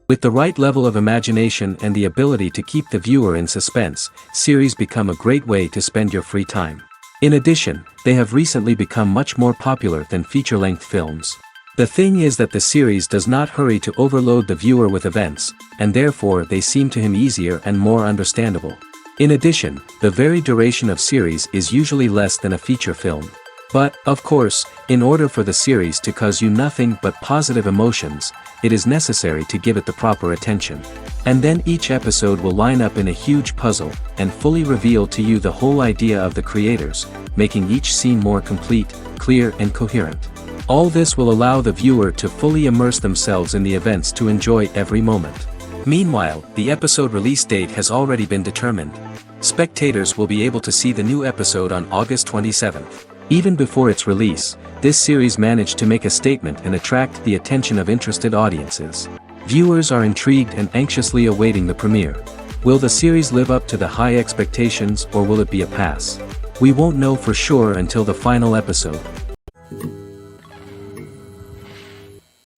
With the right level of imagination and the ability to keep the viewer in suspense, series become a great way to spend your free time. In addition, they have recently become much more popular than feature-length films. The thing is that the series does not hurry to overload the viewer with events, and therefore they seem to him easier and more understandable. In addition, the very duration of series is usually less than a feature film. But, of course, in order for the series to cause you nothing but positive emotions, it is necessary to give it the proper attention. And then each episode will line up in a huge puzzle, and fully reveal to you the whole idea of the creators, making each scene more complete, clear and coherent. All this will allow the viewer to fully immerse themselves in the events to enjoy every moment. Meanwhile, the episode release date has already been determined. Spectators will be able to see the new episode on August 27th. Even before its release, this series managed to make a statement and attract the attention of interested audiences. Viewers are intrigued and anxiously awaiting the premiere. Will the series live up to the high expectations or will it be a pass? We won't know for sure until the final episode.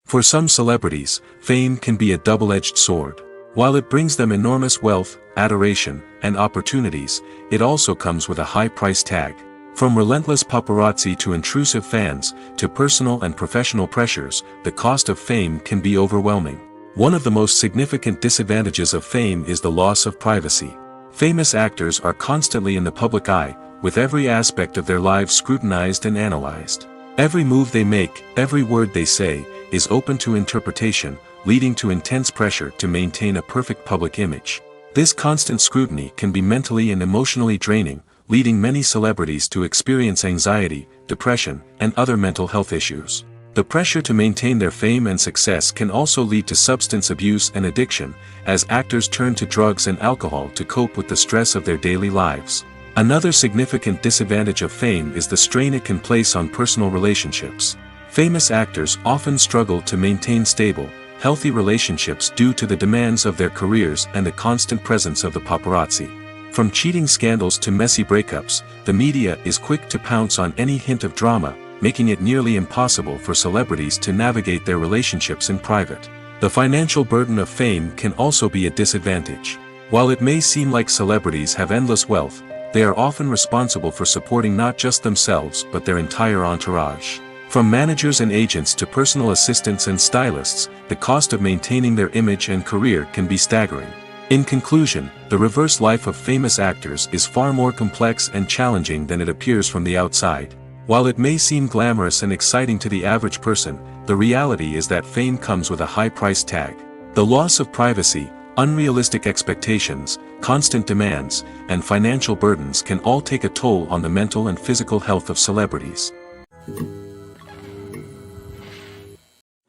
For some celebrities, fame can be a double-edged sword. While it brings them enormous wealth, adoration, and opportunities, it also comes with a high price tag. From relentless paparazzi to intrusive fans, to personal and professional pressures, the cost of fame can be overwhelming. One of the most significant disadvantages of fame is the loss of privacy. Famous actors are constantly in the public eye, with every aspect of their lives scrutinized and analyzed. Every move they make, every word they say, is open to interpretation, leading to intense pressure to maintain a perfect public image. This constant scrutiny can be mentally and emotionally draining, leading many celebrities to experience anxiety, depression, and other mental health issues. The pressure to maintain their fame and success can also lead to substance abuse and addiction, as actors turn to drugs and alcohol to cope with the stress of their daily lives. Another significant disadvantage of fame is the strain it can place on personal relationships. Famous actors often struggle to maintain stable, healthy relationships due to the demands of their careers and the constant presence of the paparazzi. From cheating scandals to messy breakups, the media is quick to pounce on any hint of drama, making it nearly impossible for celebrities to navigate their relationships in private. The financial burden of fame can also be a disadvantage. While it may seem like celebrities have endless wealth, they are often responsible for supporting not just themselves but their entire entourage. From managers and agents to personal assistants and stylists, the cost of maintaining their image and career can be staggering. In conclusion, the reverse life of famous actors is far more complex and challenging than it appears from the outside. While it may seem glamorous and exciting to the average person, the reality is that fame comes with a high price tag. The loss of privacy, unrealistic expectations, constant demands, and financial burdens can all take a toll on the mental and physical health of celebrities.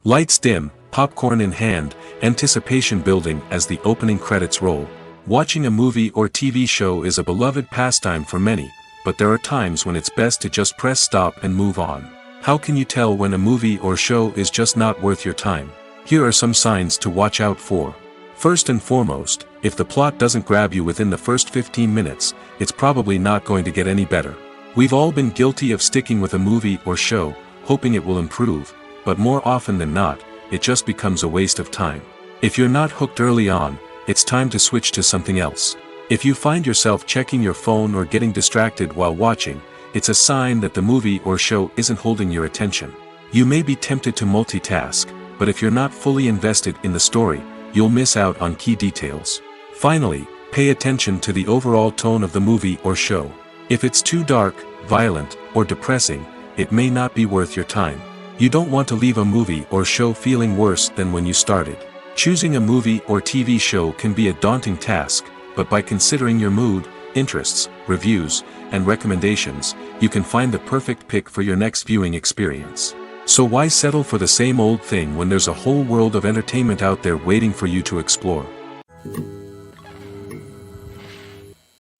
Lights dim, popcorn in hand, anticipation building as the opening credits roll. Watching a movie or TV show is a beloved pastime for many, but there are times when it's best to just press stop and move on. How can you tell when a movie or show is just not worth your time? Here are some signs to watch out for. First and foremost, if the plot doesn't grab you within the first 15 minutes, it's probably not going to get any better. We've all been guilty of sticking with a movie or show, hoping it will improve, but more often than not, it just becomes a waste of time. If you're not hooked early on, it's time to switch to something else. If you find yourself checking your phone or getting distracted while watching, it's a sign that the movie or show isn't holding your attention. You may be tempted to multitask, but if you're not fully invested in the story, you'll miss out on key details. Finally, pay attention to the overall tone of the movie or show. If it's too dark, violent, or depressing, it may not be worth your time. You don't want to leave a movie or show feeling worse than when you started. Choosing a movie or TV show can be a daunting task, but by considering your mood, interests, reviews, and recommendations, you can find the perfect pick for your next viewing experience. So why settle for the same old thing when there's a whole world of entertainment out there waiting for you to explore?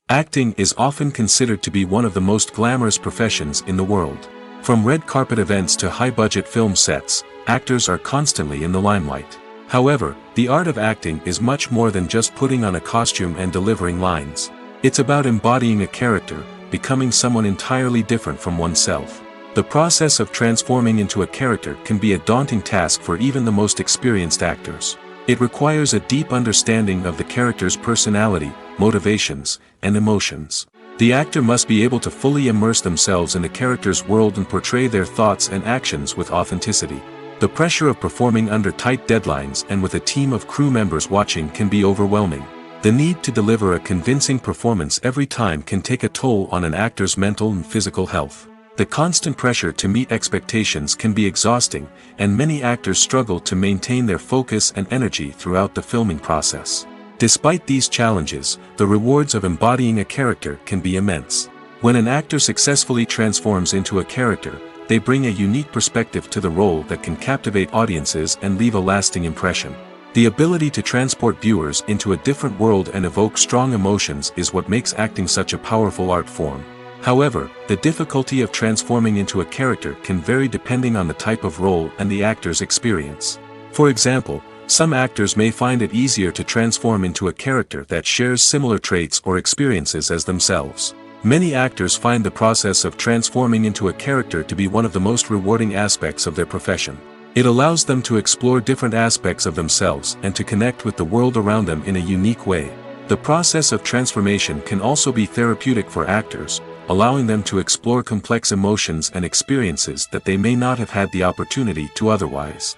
Acting is often considered to be one of the most glamorous professions in the world. From red carpet events to high-budget film sets, actors are constantly in the limelight. However, the art of acting is much more than just putting on a costume and delivering lines. It's about embodying a character, becoming someone entirely different from oneself. The process of transforming into a character can be a daunting task for even the most experienced actors. It requires a deep understanding of the character's personality, motivations, and emotions. The actor must be able to fully immerse themselves in the character's world and portray their thoughts and actions with authenticity. The pressure of performing under tight deadlines and with a team of crew members watching can be overwhelming. The need to deliver a convincing performance every time can take a toll on an actor's mental and physical health. The constant pressure to meet expectations can be exhausting, and many actors struggle to maintain their focus and energy throughout the filming process. Despite these challenges, the rewards of embodying a character can be immense. When an actor successfully transforms into a character, they bring a unique perspective to the role that can captivate audiences and leave a lasting impression. The ability to transport viewers into a different world and evoke strong emotions is what makes acting such a powerful art form. However, the difficulty of transforming into a character can vary depending on the type of role and the actor's experience. For example, some actors may find it easier to transform into a character that shares similar traits or experiences as themselves. Many actors find the process of transforming into a character to be one of the most rewarding aspects of their profession. It allows them to explore different aspects of themselves and to connect with the world around them in a unique way. The process of transformation can also be therapeutic for actors, allowing them to explore complex emotions and experiences that they may not have had the opportunity to otherwise.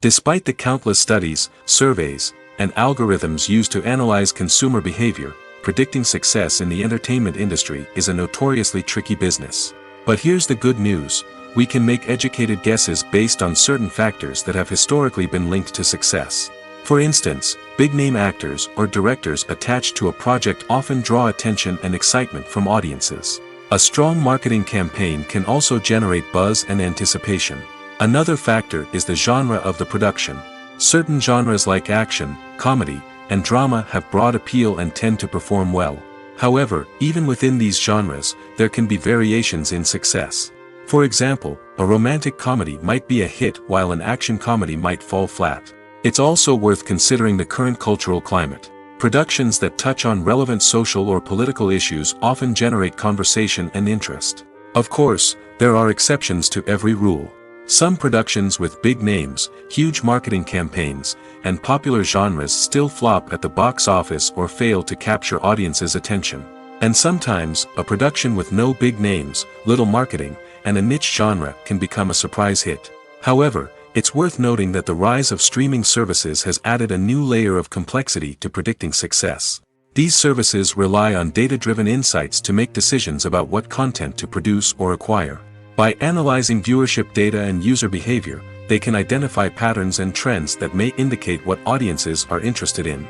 Despite the countless studies, surveys, and algorithms used to analyze consumer behavior, predicting success in the entertainment industry is a notoriously tricky business. But here's the good news: we can make educated guesses based on certain factors that have historically been linked to success. For instance, big-name actors or directors attached to a project often draw attention and excitement from audiences. A strong marketing campaign can also generate buzz and anticipation. Another factor is the genre of the production. Certain genres like action, comedy, and drama have broad appeal and tend to perform well. However, even within these genres, there can be variations in success. For example, a romantic comedy might be a hit while an action comedy might fall flat. It's also worth considering the current cultural climate. Productions that touch on relevant social or political issues often generate conversation and interest. Of course, there are exceptions to every rule. Some productions with big names, huge marketing campaigns, and popular genres still flop at the box office or fail to capture audiences' attention. And sometimes, a production with no big names, little marketing, and a niche genre can become a surprise hit. However, it's worth noting that the rise of streaming services has added a new layer of complexity to predicting success. These services rely on data-driven insights to make decisions about what content to produce or acquire. By analyzing viewership data and user behavior, they can identify patterns and trends that may indicate what audiences are interested in.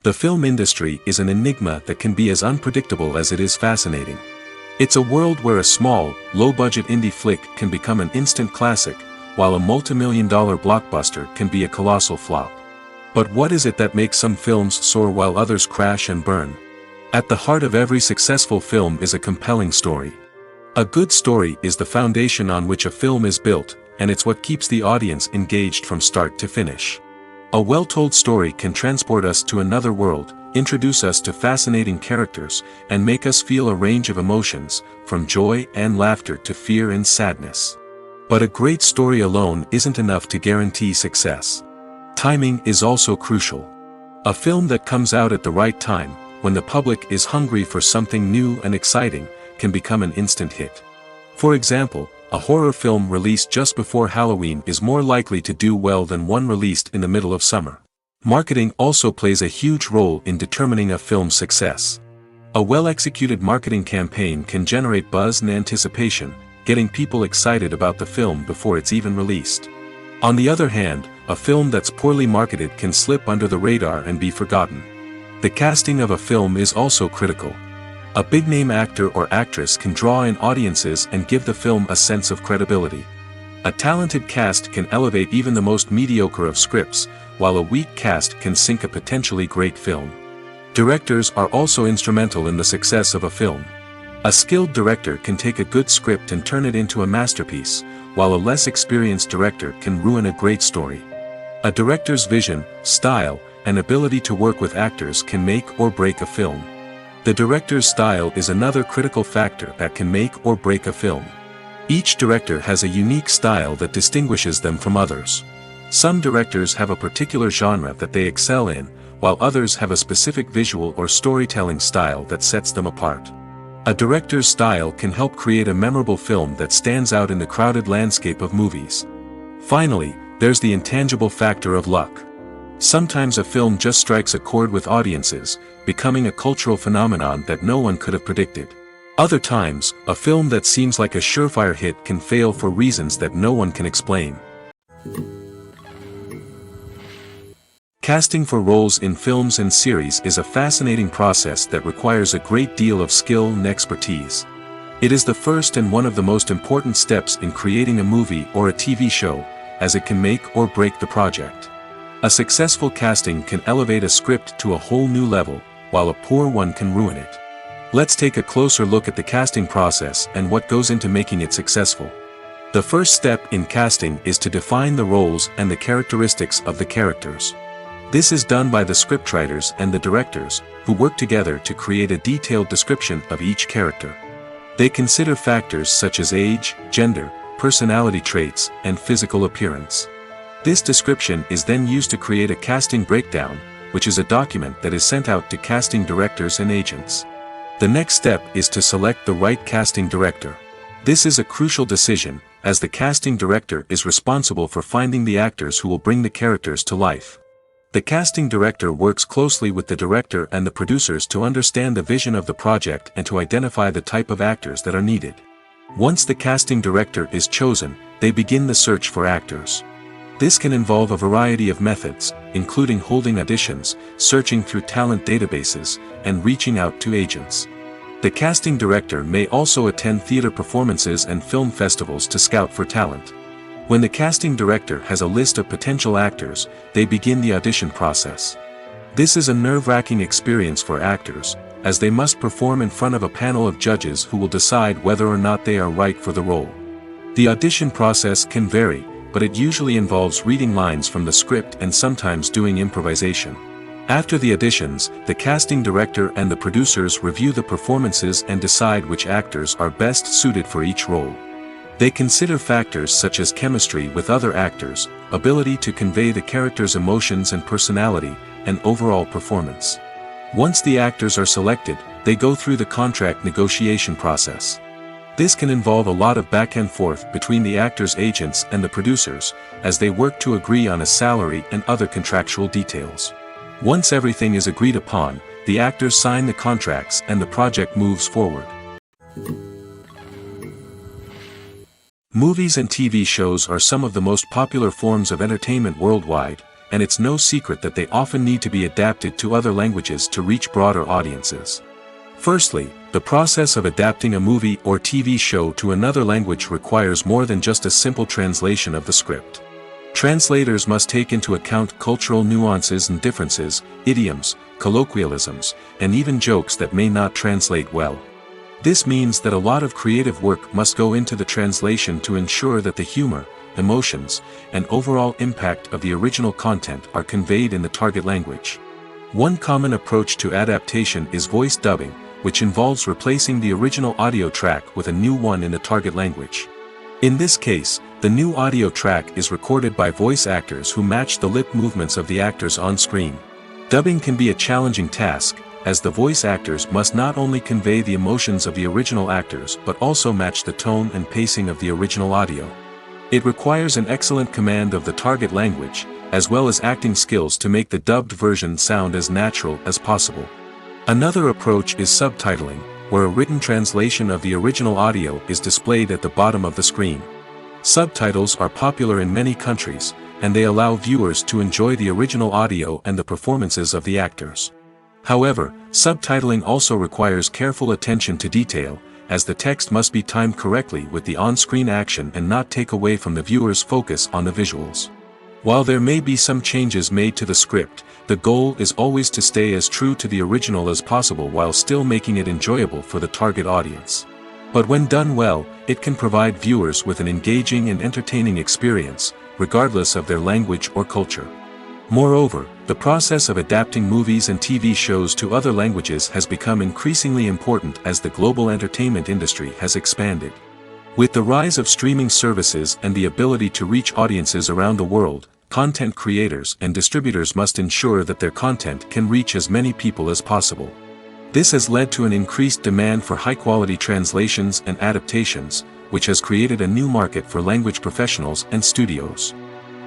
The film industry is an enigma that can be as unpredictable as it is fascinating. It's a world where a small, low-budget indie flick can become an instant classic, while a multi-million-dollar blockbuster can be a colossal flop. But what is it that makes some films soar while others crash and burn? At the heart of every successful film is a compelling story. A good story is the foundation on which a film is built, and it's what keeps the audience engaged from start to finish. A well-told story can transport us to another world, introduce us to fascinating characters, and make us feel a range of emotions, from joy and laughter to fear and sadness. But a great story alone isn't enough to guarantee success. Timing is also crucial. A film that comes out at the right time, when the public is hungry for something new and exciting, can become an instant hit. For example, a horror film released just before Halloween is more likely to do well than one released in the middle of summer. Marketing also plays a huge role in determining a film's success. A well-executed marketing campaign can generate buzz and anticipation, getting people excited about the film before it's even released. On the other hand, a film that's poorly marketed can slip under the radar and be forgotten. The casting of a film is also critical. A big-name actor or actress can draw in audiences and give the film a sense of credibility. A talented cast can elevate even the most mediocre of scripts, while a weak cast can sink a potentially great film. Directors are also instrumental in the success of a film. A skilled director can take a good script and turn it into a masterpiece, while a less experienced director can ruin a great story. A director's vision, style, and ability to work with actors can make or break a film. The director's style is another critical factor that can make or break a film. Each director has a unique style that distinguishes them from others. Some directors have a particular genre that they excel in, while others have a specific visual or storytelling style that sets them apart. A director's style can help create a memorable film that stands out in the crowded landscape of movies. Finally, there's the intangible factor of luck. Sometimes a film just strikes a chord with audiences, becoming a cultural phenomenon that no one could have predicted. Other times, a film that seems like a surefire hit can fail for reasons that no one can explain. Casting for roles in films and series is a fascinating process that requires a great deal of skill and expertise. It is the first and one of the most important steps in creating a movie or a TV show, as it can make or break the project. A successful casting can elevate a script to a whole new level, while a poor one can ruin it. Let's take a closer look at the casting process and what goes into making it successful. The first step in casting is to define the roles and the characteristics of the characters. This is done by the scriptwriters and the directors, who work together to create a detailed description of each character. They consider factors such as age, gender, personality traits, and physical appearance. This description is then used to create a casting breakdown, which is a document that is sent out to casting directors and agents. The next step is to select the right casting director. This is a crucial decision, as the casting director is responsible for finding the actors who will bring the characters to life. The casting director works closely with the director and the producers to understand the vision of the project and to identify the type of actors that are needed. Once the casting director is chosen, they begin the search for actors. This can involve a variety of methods, including holding auditions, searching through talent databases, and reaching out to agents. The casting director may also attend theater performances and film festivals to scout for talent. When the casting director has a list of potential actors, they begin the audition process. This is a nerve-wracking experience for actors, as they must perform in front of a panel of judges who will decide whether or not they are right for the role. The audition process can vary, but it usually involves reading lines from the script and sometimes doing improvisation. After the auditions, the casting director and the producers review the performances and decide which actors are best suited for each role. They consider factors such as chemistry with other actors, ability to convey the character's emotions and personality, and overall performance. Once the actors are selected, they go through the contract negotiation process. This can involve a lot of back and forth between the actors' agents and the producers, as they work to agree on a salary and other contractual details. Once everything is agreed upon, the actors sign the contracts and the project moves forward. Movies and TV shows are some of the most popular forms of entertainment worldwide, and it's no secret that they often need to be adapted to other languages to reach broader audiences. Firstly, the process of adapting a movie or TV show to another language requires more than just a simple translation of the script. Translators must take into account cultural nuances and differences, idioms, colloquialisms, and even jokes that may not translate well. This means that a lot of creative work must go into the translation to ensure that the humor, emotions, and overall impact of the original content are conveyed in the target language. One common approach to adaptation is voice dubbing, which involves replacing the original audio track with a new one in the target language. In this case, the new audio track is recorded by voice actors who match the lip movements of the actors on screen. Dubbing can be a challenging task, as the voice actors must not only convey the emotions of the original actors but also match the tone and pacing of the original audio. It requires an excellent command of the target language, as well as acting skills to make the dubbed version sound as natural as possible. Another approach is subtitling, where a written translation of the original audio is displayed at the bottom of the screen. Subtitles are popular in many countries, and they allow viewers to enjoy the original audio and the performances of the actors. However, subtitling also requires careful attention to detail, as the text must be timed correctly with the on-screen action and not take away from the viewer's focus on the visuals. While there may be some changes made to the script, the goal is always to stay as true to the original as possible while still making it enjoyable for the target audience. But when done well, it can provide viewers with an engaging and entertaining experience, regardless of their language or culture. Moreover, the process of adapting movies and TV shows to other languages has become increasingly important as the global entertainment industry has expanded. With the rise of streaming services and the ability to reach audiences around the world, content creators and distributors must ensure that their content can reach as many people as possible. This has led to an increased demand for high-quality translations and adaptations, which has created a new market for language professionals and studios.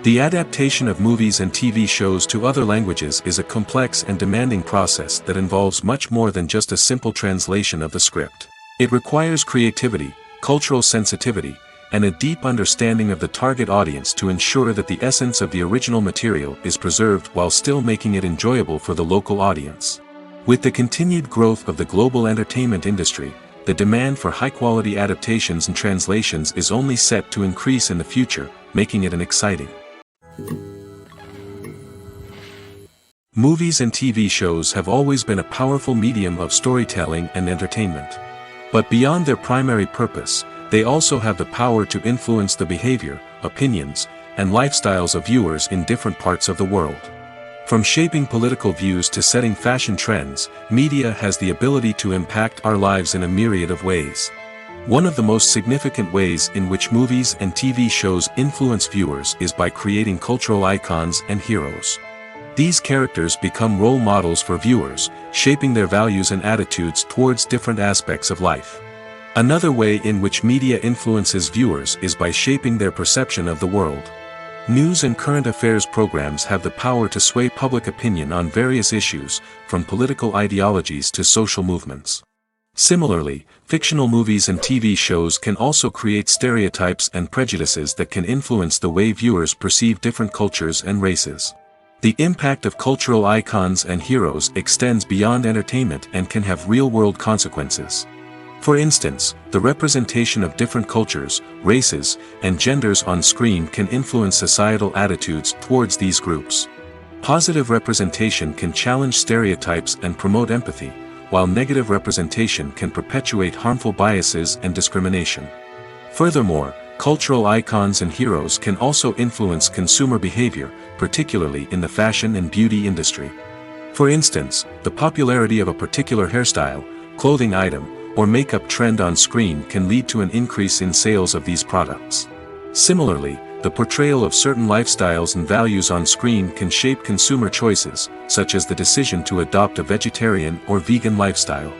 The adaptation of movies and TV shows to other languages is a complex and demanding process that involves much more than just a simple translation of the script. It requires creativity, cultural sensitivity, and a deep understanding of the target audience to ensure that the essence of the original material is preserved while still making it enjoyable for the local audience. With the continued growth of the global entertainment industry, the demand for high-quality adaptations and translations is only set to increase in the future, making it an exciting. Movies and TV shows have always been a powerful medium of storytelling and entertainment. But beyond their primary purpose, they also have the power to influence the behavior, opinions, and lifestyles of viewers in different parts of the world. From shaping political views to setting fashion trends, media has the ability to impact our lives in a myriad of ways. One of the most significant ways in which movies and TV shows influence viewers is by creating cultural icons and heroes. These characters become role models for viewers, shaping their values and attitudes towards different aspects of life. Another way in which media influences viewers is by shaping their perception of the world. News and current affairs programs have the power to sway public opinion on various issues, from political ideologies to social movements. Similarly, fictional movies and TV shows can also create stereotypes and prejudices that can influence the way viewers perceive different cultures and races. The impact of cultural icons and heroes extends beyond entertainment and can have real-world consequences. For instance, the representation of different cultures, races, and genders on screen can influence societal attitudes towards these groups. Positive representation can challenge stereotypes and promote empathy, while negative representation can perpetuate harmful biases and discrimination. Furthermore, cultural icons and heroes can also influence consumer behavior, particularly in the fashion and beauty industry. For instance, the popularity of a particular hairstyle, clothing item, or makeup trend on screen can lead to an increase in sales of these products. Similarly, the portrayal of certain lifestyles and values on screen can shape consumer choices, such as the decision to adopt a vegetarian or vegan lifestyle.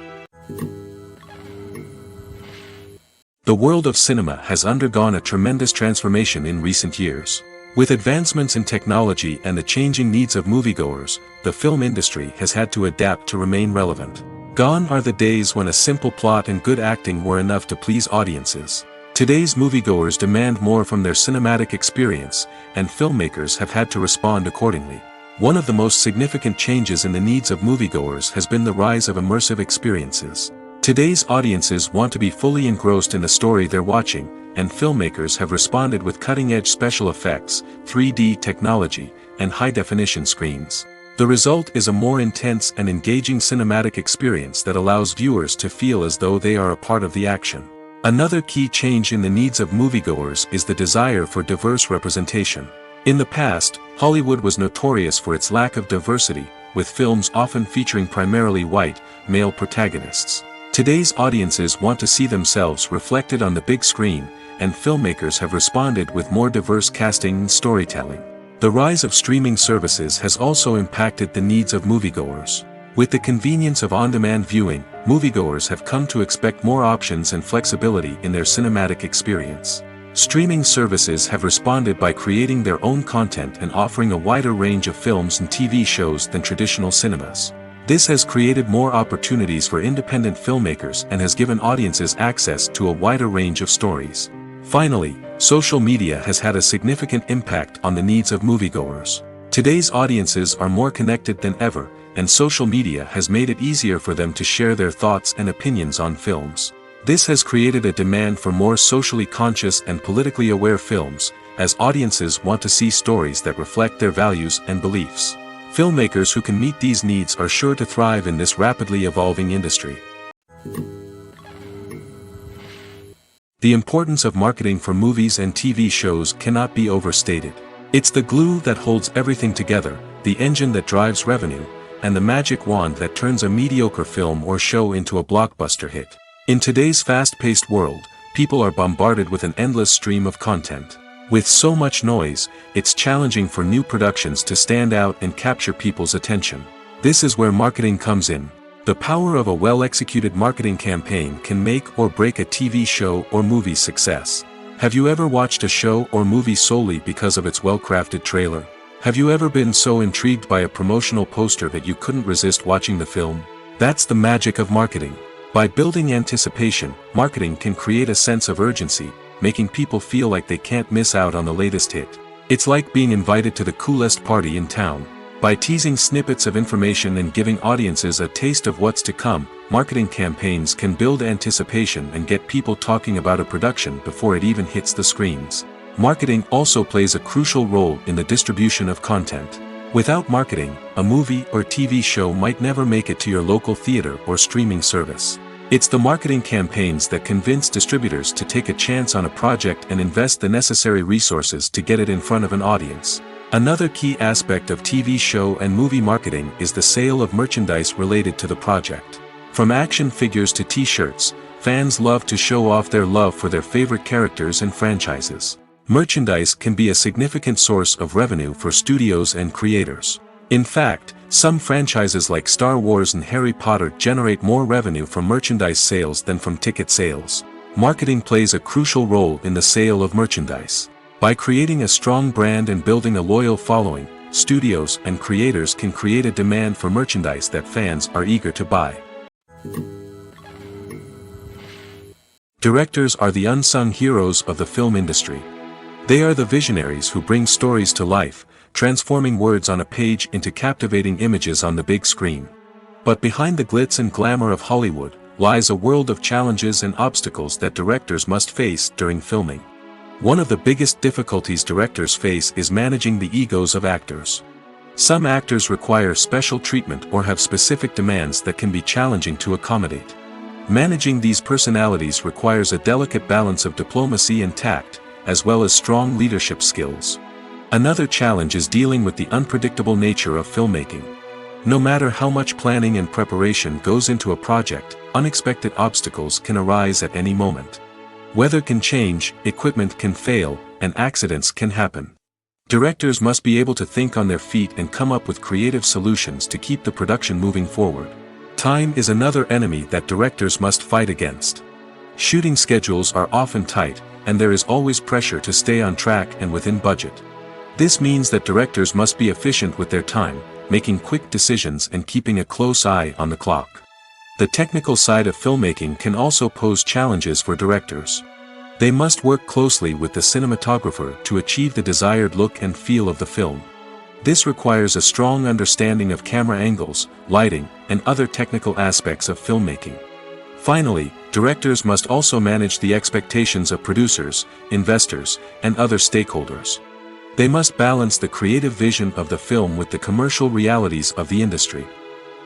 The world of cinema has undergone a tremendous transformation in recent years. With advancements in technology and the changing needs of moviegoers, the film industry has had to adapt to remain relevant. Gone are the days when a simple plot and good acting were enough to please audiences. Today's moviegoers demand more from their cinematic experience, and filmmakers have had to respond accordingly. One of the most significant changes in the needs of moviegoers has been the rise of immersive experiences. Today's audiences want to be fully engrossed in the story they're watching, and filmmakers have responded with cutting-edge special effects, 3D technology, and high-definition screens. The result is a more intense and engaging cinematic experience that allows viewers to feel as though they are a part of the action. Another key change in the needs of moviegoers is the desire for diverse representation. In the past, Hollywood was notorious for its lack of diversity, with films often featuring primarily white, male protagonists. Today's audiences want to see themselves reflected on the big screen, and filmmakers have responded with more diverse casting and storytelling. The rise of streaming services has also impacted the needs of moviegoers. With the convenience of on-demand viewing, moviegoers have come to expect more options and flexibility in their cinematic experience. Streaming services have responded by creating their own content and offering a wider range of films and TV shows than traditional cinemas. This has created more opportunities for independent filmmakers and has given audiences access to a wider range of stories. Finally, social media has had a significant impact on the needs of moviegoers. Today's audiences are more connected than ever, and social media has made it easier for them to share their thoughts and opinions on films. This has created a demand for more socially conscious and politically aware films, as audiences want to see stories that reflect their values and beliefs. Filmmakers who can meet these needs are sure to thrive in this rapidly evolving industry. The importance of marketing for movies and TV shows cannot be overstated. It's the glue that holds everything together, the engine that drives revenue, and the magic wand that turns a mediocre film or show into a blockbuster hit. In today's fast-paced world, people are bombarded with an endless stream of content. With so much noise, it's challenging for new productions to stand out and capture people's attention. This is where marketing comes in. The power of a well-executed marketing campaign can make or break a TV show or movie's success. Have you ever watched a show or movie solely because of its well-crafted trailer? Have you ever been so intrigued by a promotional poster that you couldn't resist watching the film? That's the magic of marketing. By building anticipation, marketing can create a sense of urgency, making people feel like they can't miss out on the latest hit. It's like being invited to the coolest party in town. By teasing snippets of information and giving audiences a taste of what's to come, marketing campaigns can build anticipation and get people talking about a production before it even hits the screens. Marketing also plays a crucial role in the distribution of content. Without marketing, a movie or TV show might never make it to your local theater or streaming service. It's the marketing campaigns that convince distributors to take a chance on a project and invest the necessary resources to get it in front of an audience. Another key aspect of TV show and movie marketing is the sale of merchandise related to the project. From action figures to t-shirts, fans love to show off their love for their favorite characters and franchises. Merchandise can be a significant source of revenue for studios and creators. In fact, some franchises like Star Wars and Harry Potter generate more revenue from merchandise sales than from ticket sales. Marketing plays a crucial role in the sale of merchandise. By creating a strong brand and building a loyal following, studios and creators can create a demand for merchandise that fans are eager to buy. Directors are the unsung heroes of the film industry. They are the visionaries who bring stories to life, transforming words on a page into captivating images on the big screen. But behind the glitz and glamour of Hollywood, lies a world of challenges and obstacles that directors must face during filming. One of the biggest difficulties directors face is managing the egos of actors. Some actors require special treatment or have specific demands that can be challenging to accommodate. Managing these personalities requires a delicate balance of diplomacy and tact, as well as strong leadership skills. Another challenge is dealing with the unpredictable nature of filmmaking. No matter how much planning and preparation goes into a project, unexpected obstacles can arise at any moment. Weather can change, equipment can fail, and accidents can happen. Directors must be able to think on their feet and come up with creative solutions to keep the production moving forward. Time is another enemy that directors must fight against. Shooting schedules are often tight, and there is always pressure to stay on track and within budget. This means that directors must be efficient with their time, making quick decisions and keeping a close eye on the clock. The technical side of filmmaking can also pose challenges for directors. They must work closely with the cinematographer to achieve the desired look and feel of the film. This requires a strong understanding of camera angles, lighting, and other technical aspects of filmmaking. Finally, directors must also manage the expectations of producers, investors, and other stakeholders. They must balance the creative vision of the film with the commercial realities of the industry.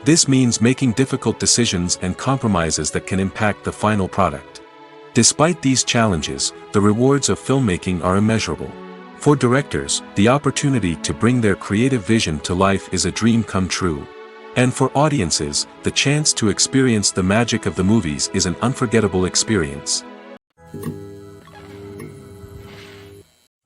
This means making difficult decisions and compromises that can impact the final product. Despite these challenges, the rewards of filmmaking are immeasurable. For directors, the opportunity to bring their creative vision to life is a dream come true. And for audiences, the chance to experience the magic of the movies is an unforgettable experience.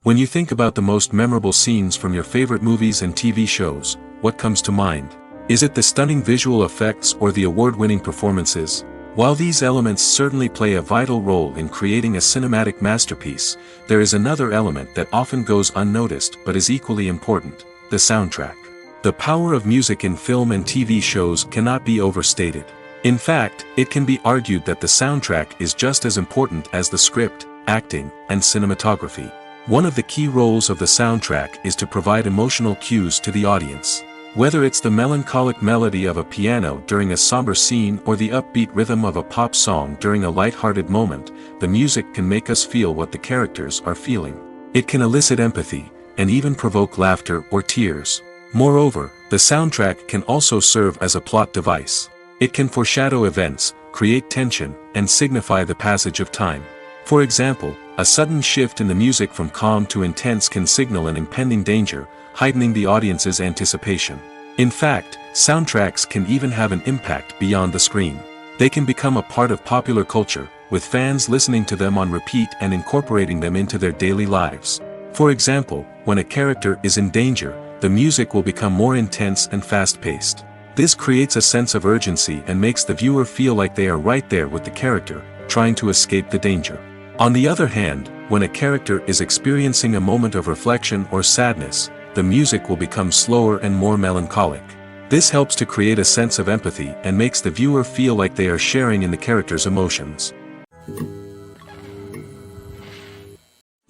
When you think about the most memorable scenes from your favorite movies and TV shows, what comes to mind? Is it the stunning visual effects or the award-winning performances? While these elements certainly play a vital role in creating a cinematic masterpiece, there is another element that often goes unnoticed but is equally important: the soundtrack. The power of music in film and TV shows cannot be overstated. In fact, it can be argued that the soundtrack is just as important as the script, acting, and cinematography. One of the key roles of the soundtrack is to provide emotional cues to the audience. Whether it's the melancholic melody of a piano during a somber scene or the upbeat rhythm of a pop song during a light-hearted moment, the music can make us feel what the characters are feeling. It can elicit empathy, and even provoke laughter or tears. Moreover, the soundtrack can also serve as a plot device. It can foreshadow events, create tension, and signify the passage of time. For example, a sudden shift in the music from calm to intense can signal an impending danger, heightening the audience's anticipation. In fact, soundtracks can even have an impact beyond the screen. They can become a part of popular culture, with fans listening to them on repeat and incorporating them into their daily lives. For example, when a character is in danger, the music will become more intense and fast-paced. This creates a sense of urgency and makes the viewer feel like they are right there with the character, trying to escape the danger. On the other hand, when a character is experiencing a moment of reflection or sadness, the music will become slower and more melancholic. This helps to create a sense of empathy and makes the viewer feel like they are sharing in the character's emotions.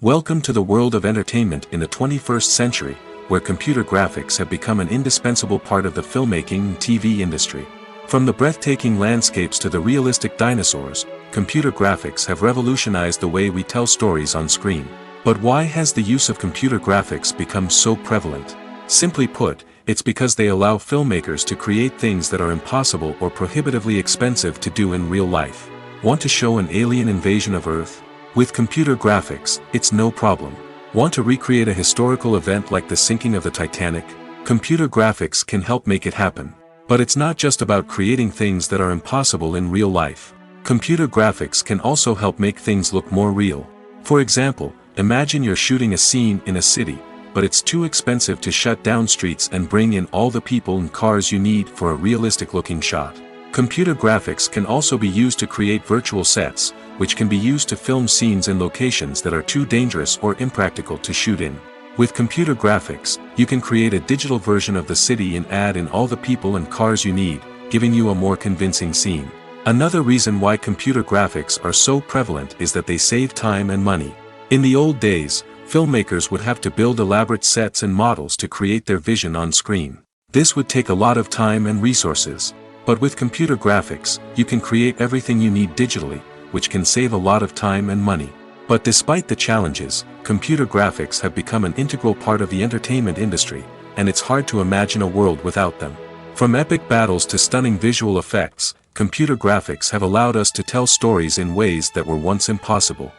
Welcome to the world of entertainment in the 21st century, where computer graphics have become an indispensable part of the filmmaking and TV industry. From the breathtaking landscapes to the realistic dinosaurs, computer graphics have revolutionized the way we tell stories on screen. But why has the use of computer graphics become so prevalent? Simply put, it's because they allow filmmakers to create things that are impossible or prohibitively expensive to do in real life. Want to show an alien invasion of Earth? With computer graphics, it's no problem. Want to recreate a historical event like the sinking of the Titanic? Computer graphics can help make it happen. But it's not just about creating things that are impossible in real life. Computer graphics can also help make things look more real. For example, imagine you're shooting a scene in a city, but it's too expensive to shut down streets and bring in all the people and cars you need for a realistic-looking shot. Computer graphics can also be used to create virtual sets, which can be used to film scenes in locations that are too dangerous or impractical to shoot in. With computer graphics, you can create a digital version of the city and add in all the people and cars you need, giving you a more convincing scene. Another reason why computer graphics are so prevalent is that they save time and money. In the old days, filmmakers would have to build elaborate sets and models to create their vision on screen. This would take a lot of time and resources. But with computer graphics, you can create everything you need digitally, which can save a lot of time and money. But despite the challenges, computer graphics have become an integral part of the entertainment industry, and it's hard to imagine a world without them. From epic battles to stunning visual effects, computer graphics have allowed us to tell stories in ways that were once impossible.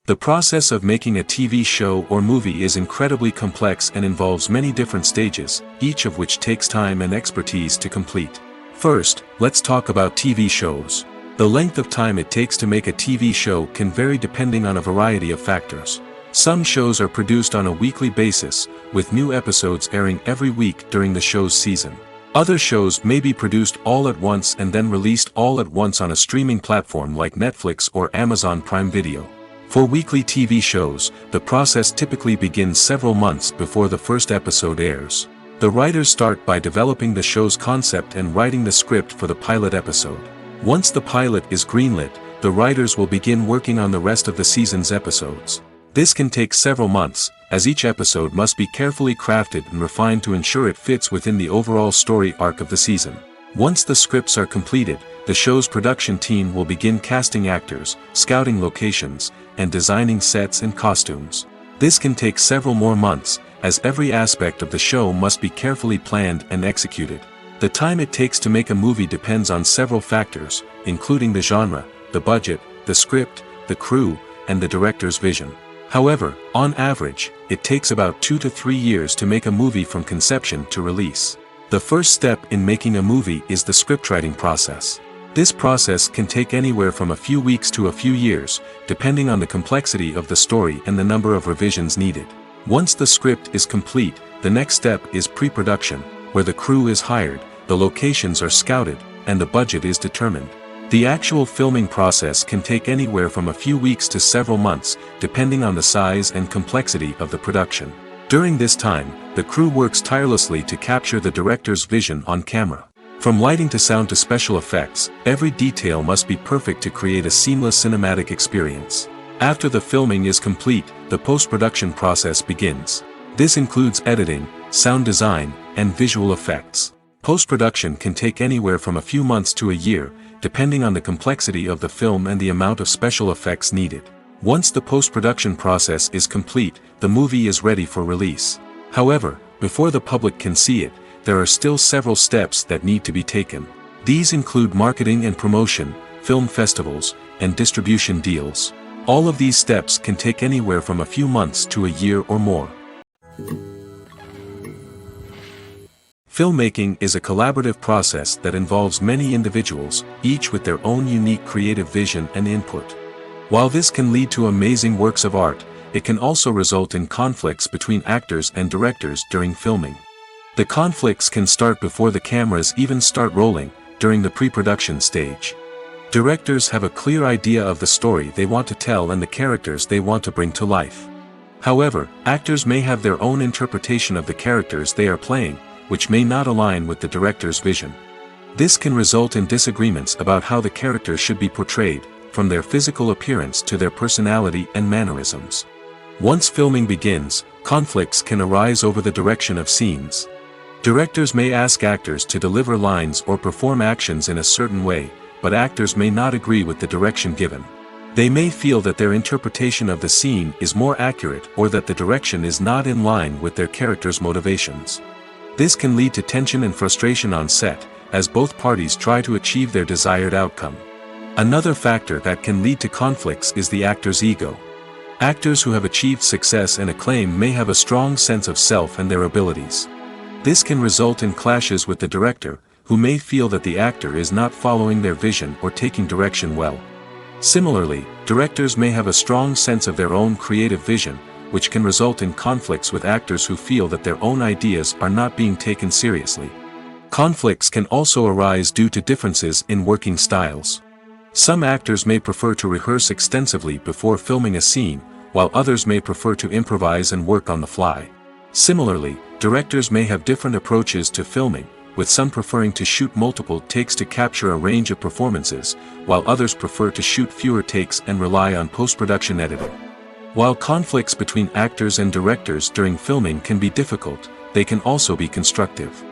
The process of making a TV show or movie is incredibly complex and involves many different stages, each of which takes time and expertise to complete. First, let's talk about TV shows. The length of time it takes to make a TV show can vary depending on a variety of factors. Some shows are produced on a weekly basis, with new episodes airing every week during the show's season. Other shows may be produced all at once and then released all at once on a streaming platform like Netflix or Amazon Prime Video. For weekly TV shows, the process typically begins several months before the first episode airs. The writers start by developing the show's concept and writing the script for the pilot episode. Once the pilot is greenlit, the writers will begin working on the rest of the season's episodes. This can take several months, as each episode must be carefully crafted and refined to ensure it fits within the overall story arc of the season. Once the scripts are completed, the show's production team will begin casting actors, scouting locations, and designing sets and costumes. This can take several more months, as every aspect of the show must be carefully planned and executed. The time it takes to make a movie depends on several factors, including the genre, the budget, the script, the crew, and the director's vision. However, on average, it takes about 2 to 3 years to make a movie from conception to release. The first step in making a movie is the scriptwriting process. This process can take anywhere from a few weeks to a few years, depending on the complexity of the story and the number of revisions needed. Once the script is complete, the next step is pre-production, where the crew is hired, the locations are scouted, and the budget is determined. The actual filming process can take anywhere from a few weeks to several months, depending on the size and complexity of the production. During this time, the crew works tirelessly to capture the director's vision on camera. From lighting to sound to special effects, every detail must be perfect to create a seamless cinematic experience. After the filming is complete, the post-production process begins. This includes editing, sound design, and visual effects. Post-production can take anywhere from a few months to a year, depending on the complexity of the film and the amount of special effects needed. Once the post-production process is complete, the movie is ready for release. However, before the public can see it, there are still several steps that need to be taken. These include marketing and promotion, film festivals, and distribution deals. All of these steps can take anywhere from a few months to a year or more. Filmmaking is a collaborative process that involves many individuals, each with their own unique creative vision and input. While this can lead to amazing works of art, it can also result in conflicts between actors and directors during filming. The conflicts can start before the cameras even start rolling, during the pre-production stage. Directors have a clear idea of the story they want to tell and the characters they want to bring to life. However, actors may have their own interpretation of the characters they are playing, which may not align with the director's vision. This can result in disagreements about how the characters should be portrayed, from their physical appearance to their personality and mannerisms. Once filming begins, conflicts can arise over the direction of scenes. Directors may ask actors to deliver lines or perform actions in a certain way, but actors may not agree with the direction given. They may feel that their interpretation of the scene is more accurate or that the direction is not in line with their character's motivations. This can lead to tension and frustration on set, as both parties try to achieve their desired outcome. Another factor that can lead to conflicts is the actor's ego. Actors who have achieved success and acclaim may have a strong sense of self and their abilities. This can result in clashes with the director, who may feel that the actor is not following their vision or taking direction well. Similarly, directors may have a strong sense of their own creative vision, which can result in conflicts with actors who feel that their own ideas are not being taken seriously. Conflicts can also arise due to differences in working styles. Some actors may prefer to rehearse extensively before filming a scene, while others may prefer to improvise and work on the fly. Similarly, directors may have different approaches to filming, with some preferring to shoot multiple takes to capture a range of performances, while others prefer to shoot fewer takes and rely on post-production editing. While conflicts between actors and directors during filming can be difficult, they can also be constructive.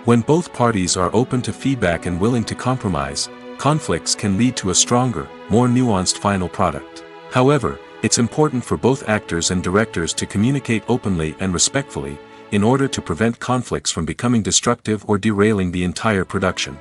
When both parties are open to feedback and willing to compromise, conflicts can lead to a stronger, more nuanced final product. However, it's important for both actors and directors to communicate openly and respectfully, in order to prevent conflicts from becoming destructive or derailing the entire production.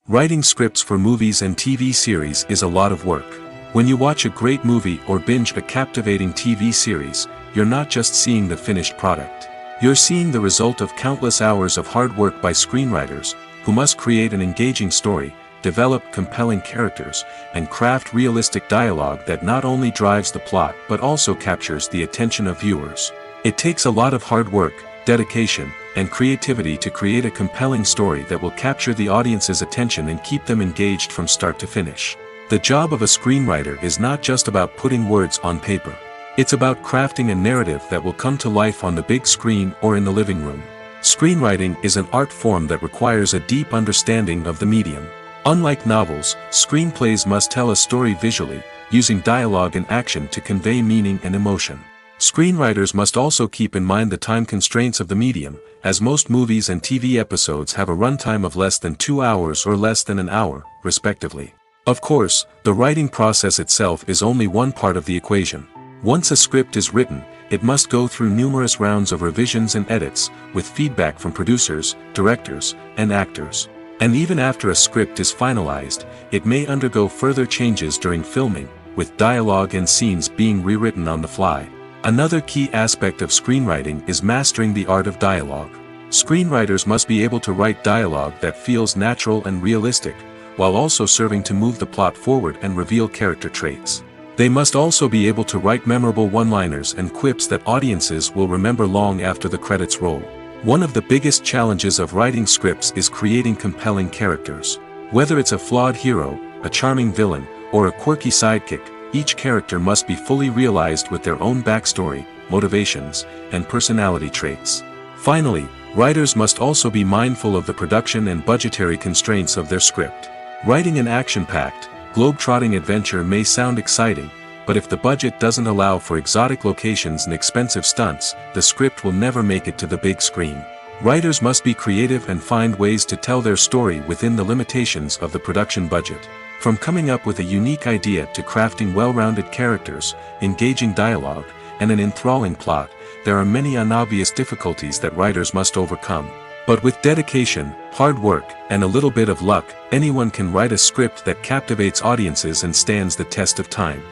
Writing scripts for movies and TV series is a lot of work. When you watch a great movie or binge a captivating TV series, you're not just seeing the finished product. You're seeing the result of countless hours of hard work by screenwriters, who must create an engaging story, develop compelling characters, and craft realistic dialogue that not only drives the plot but also captures the attention of viewers. It takes a lot of hard work, dedication, and creativity to create a compelling story that will capture the audience's attention and keep them engaged from start to finish. The job of a screenwriter is not just about putting words on paper. It's about crafting a narrative that will come to life on the big screen or in the living room. Screenwriting is an art form that requires a deep understanding of the medium. Unlike novels, screenplays must tell a story visually, using dialogue and action to convey meaning and emotion. Screenwriters must also keep in mind the time constraints of the medium, as most movies and TV episodes have a runtime of less than 2 hours or less than an hour, respectively. Of course, the writing process itself is only one part of the equation. Once a script is written, it must go through numerous rounds of revisions and edits, with feedback from producers, directors, and actors. And even after a script is finalized, it may undergo further changes during filming, with dialogue and scenes being rewritten on the fly. Another key aspect of screenwriting is mastering the art of dialogue. Screenwriters must be able to write dialogue that feels natural and realistic, while also serving to move the plot forward and reveal character traits. They must also be able to write memorable one-liners and quips that audiences will remember long after the credits roll. One of the biggest challenges of writing scripts is creating compelling characters. Whether it's a flawed hero, a charming villain, or a quirky sidekick, each character must be fully realized with their own backstory, motivations, and personality traits. Finally, writers must also be mindful of the production and budgetary constraints of their script. Writing an action-packed, globe-trotting adventure may sound exciting, but if the budget doesn't allow for exotic locations and expensive stunts, the script will never make it to the big screen. Writers must be creative and find ways to tell their story within the limitations of the production budget. From coming up with a unique idea to crafting well-rounded characters, engaging dialogue, and an enthralling plot, there are many unobvious difficulties that writers must overcome. But with dedication, hard work, and a little bit of luck, anyone can write a script that captivates audiences and stands the test of time.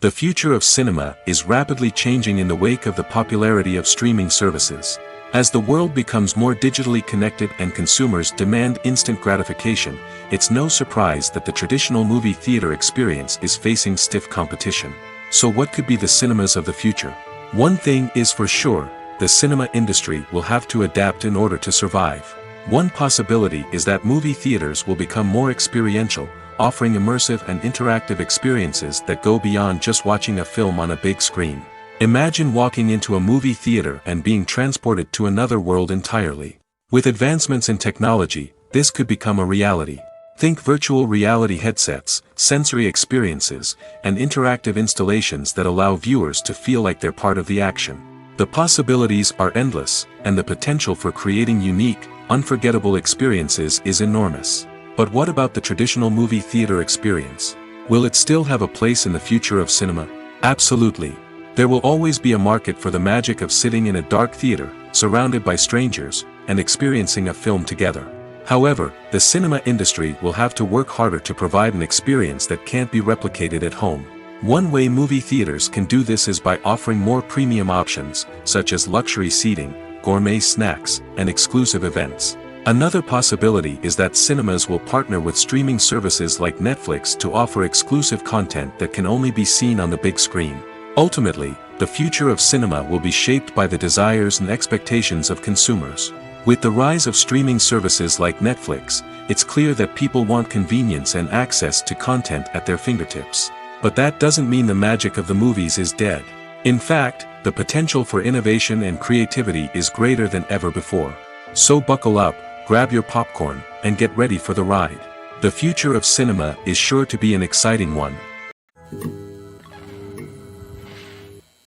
The future of cinema is rapidly changing in the wake of the popularity of streaming services. As the world becomes more digitally connected and consumers demand instant gratification, it's no surprise that the traditional movie theater experience is facing stiff competition. So what could be the cinemas of the future? One thing is for sure, the cinema industry will have to adapt in order to survive. One possibility is that movie theaters will become more experiential, offering immersive and interactive experiences that go beyond just watching a film on a big screen. Imagine walking into a movie theater and being transported to another world entirely. With advancements in technology, this could become a reality. Think virtual reality headsets, sensory experiences, and interactive installations that allow viewers to feel like they're part of the action. The possibilities are endless, and the potential for creating unique, unforgettable experiences is enormous. But what about the traditional movie theater experience? Will it still have a place in the future of cinema? Absolutely. There will always be a market for the magic of sitting in a dark theater, surrounded by strangers, and experiencing a film together. However, the cinema industry will have to work harder to provide an experience that can't be replicated at home. One way movie theaters can do this is by offering more premium options, such as luxury seating, gourmet snacks, and exclusive events. Another possibility is that cinemas will partner with streaming services like Netflix to offer exclusive content that can only be seen on the big screen. Ultimately, the future of cinema will be shaped by the desires and expectations of consumers. With the rise of streaming services like Netflix, it's clear that people want convenience and access to content at their fingertips. But that doesn't mean the magic of the movies is dead. In fact, the potential for innovation and creativity is greater than ever before. So buckle up, grab your popcorn, and get ready for the ride. The future of cinema is sure to be an exciting one.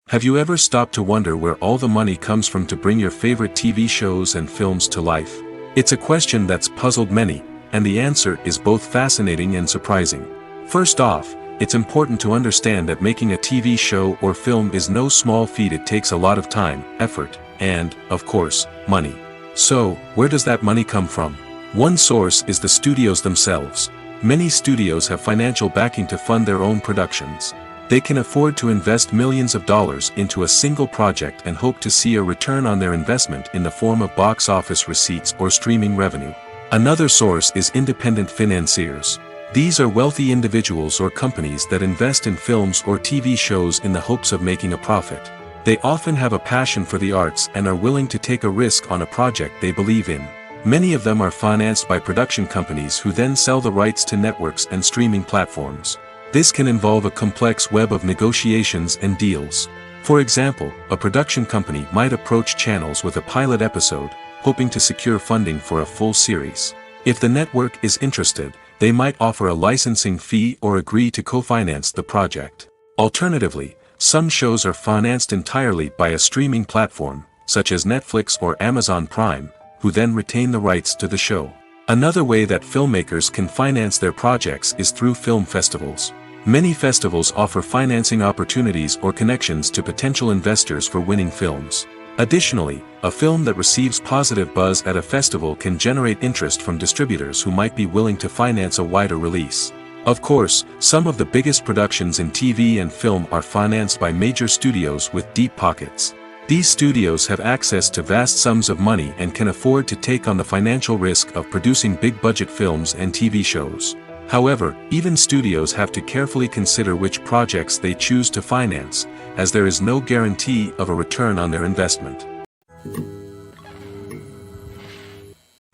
Have you ever stopped to wonder where all the money comes from to bring your favorite TV shows and films to life? It's a question that's puzzled many, and the answer is both fascinating and surprising. First off, it's important to understand that making a TV show or film is no small feat. It takes a lot of time, effort, and, of course, money. So, where does that money come from? One source is the studios themselves. Many studios have financial backing to fund their own productions. They can afford to invest millions of dollars into a single project and hope to see a return on their investment in the form of box office receipts or streaming revenue. Another source is independent financiers. These are wealthy individuals or companies that invest in films or TV shows in the hopes of making a profit. They often have a passion for the arts and are willing to take a risk on a project they believe in. Many of them are financed by production companies who then sell the rights to networks and streaming platforms. This can involve a complex web of negotiations and deals. For example, a production company might approach channels with a pilot episode, hoping to secure funding for a full series. If the network is interested, they might offer a licensing fee or agree to co-finance the project. Alternatively, some shows are financed entirely by a streaming platform, such as Netflix or Amazon Prime, who then retain the rights to the show. Another way that filmmakers can finance their projects is through film festivals. Many festivals offer financing opportunities or connections to potential investors for winning films. Additionally, a film that receives positive buzz at a festival can generate interest from distributors who might be willing to finance a wider release. Of course, some of the biggest productions in TV and film are financed by major studios with deep pockets. These studios have access to vast sums of money and can afford to take on the financial risk of producing big-budget films and TV shows. However, even studios have to carefully consider which projects they choose to finance, as there is no guarantee of a return on their investment.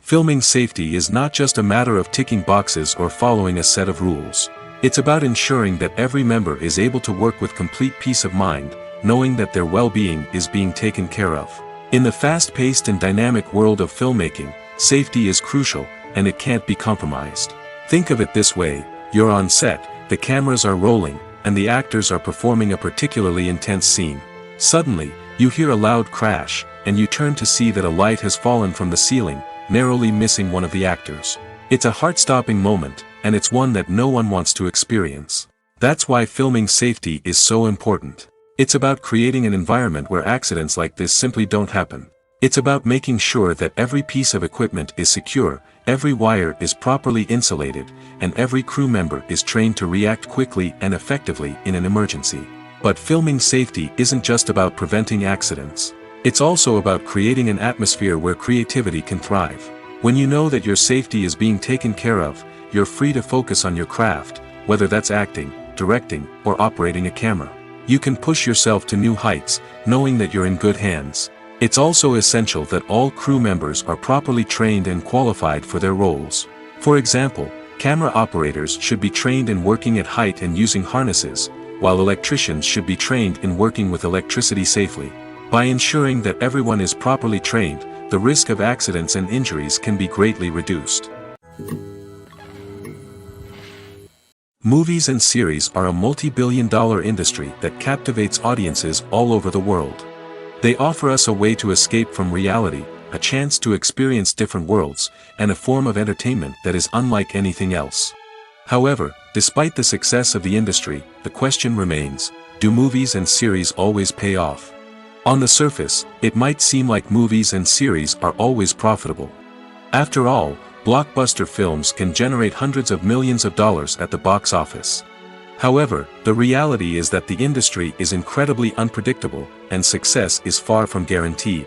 Filming safety is not just a matter of ticking boxes or following a set of rules. It's about ensuring that every member is able to work with complete peace of mind, knowing that their well-being is being taken care of. In the fast-paced and dynamic world of filmmaking, safety is crucial, and it can't be compromised. Think of it this way: you're on set, the cameras are rolling, and the actors are performing a particularly intense scene. Suddenly, you hear a loud crash, and you turn to see that a light has fallen from the ceiling, narrowly missing one of the actors. It's a heart-stopping moment, and it's one that no one wants to experience. That's why filming safety is so important. It's about creating an environment where accidents like this simply don't happen. It's about making sure that every piece of equipment is secure, every wire is properly insulated, and every crew member is trained to react quickly and effectively in an emergency. But filming safety isn't just about preventing accidents. It's also about creating an atmosphere where creativity can thrive. When you know that your safety is being taken care of, you're free to focus on your craft, whether that's acting, directing, or operating a camera. You can push yourself to new heights, knowing that you're in good hands. It's also essential that all crew members are properly trained and qualified for their roles. For example, camera operators should be trained in working at height and using harnesses, while electricians should be trained in working with electricity safely. By ensuring that everyone is properly trained, the risk of accidents and injuries can be greatly reduced. Movies and series are a multi-billion-dollar industry that captivates audiences all over the world. They offer us a way to escape from reality, a chance to experience different worlds, and a form of entertainment that is unlike anything else. However, despite the success of the industry, the question remains, do movies and series always pay off? On the surface, it might seem like movies and series are always profitable. After all, blockbuster films can generate hundreds of millions of dollars at the box office. However, the reality is that the industry is incredibly unpredictable, and success is far from guaranteed.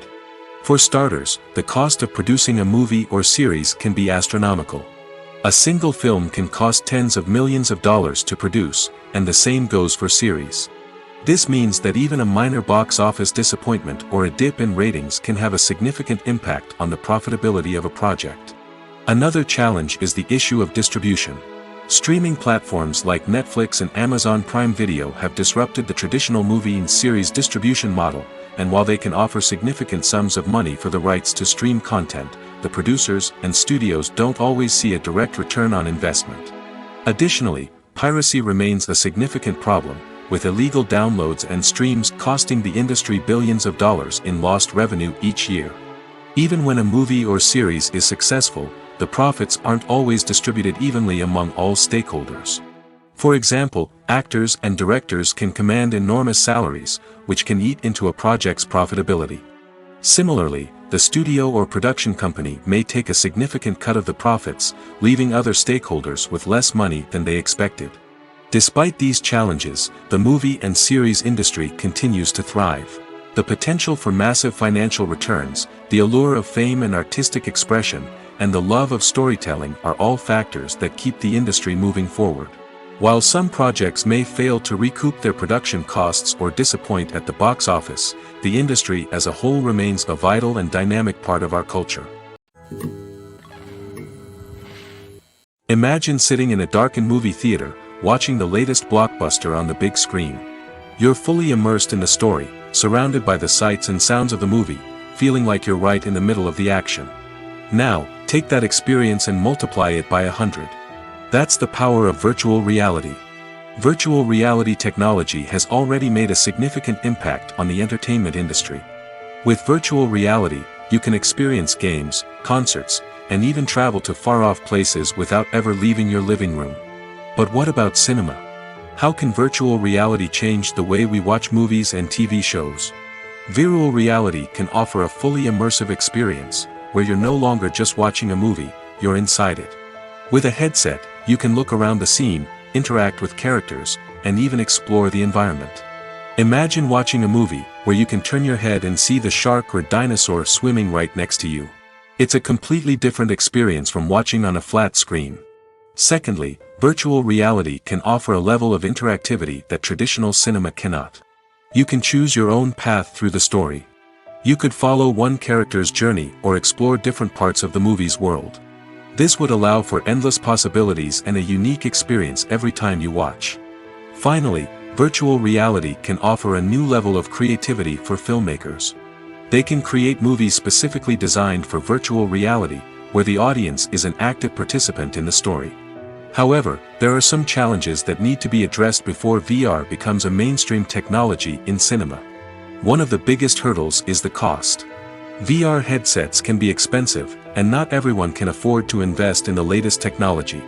For starters, the cost of producing a movie or series can be astronomical. A single film can cost tens of millions of dollars to produce, and the same goes for series. This means that even a minor box office disappointment or a dip in ratings can have a significant impact on the profitability of a project. Another challenge is the issue of distribution. Streaming platforms like Netflix and Amazon Prime Video have disrupted the traditional movie and series distribution model, and while they can offer significant sums of money for the rights to stream content, the producers and studios don't always see a direct return on investment. Additionally, piracy remains a significant problem, with illegal downloads and streams costing the industry billions of dollars in lost revenue each year. Even when a movie or series is successful, the profits aren't always distributed evenly among all stakeholders. For example, actors and directors can command enormous salaries, which can eat into a project's profitability. Similarly, the studio or production company may take a significant cut of the profits, leaving other stakeholders with less money than they expected. Despite these challenges, the movie and series industry continues to thrive. The potential for massive financial returns, the allure of fame and artistic expression, and the love of storytelling are all factors that keep the industry moving forward. While some projects may fail to recoup their production costs or disappoint at the box office, the industry as a whole remains a vital and dynamic part of our culture. Imagine sitting in a darkened movie theater, watching the latest blockbuster on the big screen. You're fully immersed in the story, surrounded by the sights and sounds of the movie, feeling like you're right in the middle of the action. Now, take that experience and multiply it by 100. That's the power of virtual reality. Virtual reality technology has already made a significant impact on the entertainment industry. With virtual reality, you can experience games, concerts, and even travel to far-off places without ever leaving your living room. But what about cinema? How can virtual reality change the way we watch movies and TV shows? Virtual reality can offer a fully immersive experience, where you're no longer just watching a movie, you're inside it. With a headset, you can look around the scene, interact with characters, and even explore the environment. Imagine watching a movie where you can turn your head and see the shark or dinosaur swimming right next to you. It's a completely different experience from watching on a flat screen. Secondly, virtual reality can offer a level of interactivity that traditional cinema cannot. You can choose your own path through the story. You could follow one character's journey or explore different parts of the movie's world. This would allow for endless possibilities and a unique experience every time you watch. Finally, virtual reality can offer a new level of creativity for filmmakers. They can create movies specifically designed for virtual reality, where the audience is an active participant in the story. However, there are some challenges that need to be addressed before VR becomes a mainstream technology in cinema. One of the biggest hurdles is the cost. VR headsets can be expensive, and not everyone can afford to invest in the latest technology.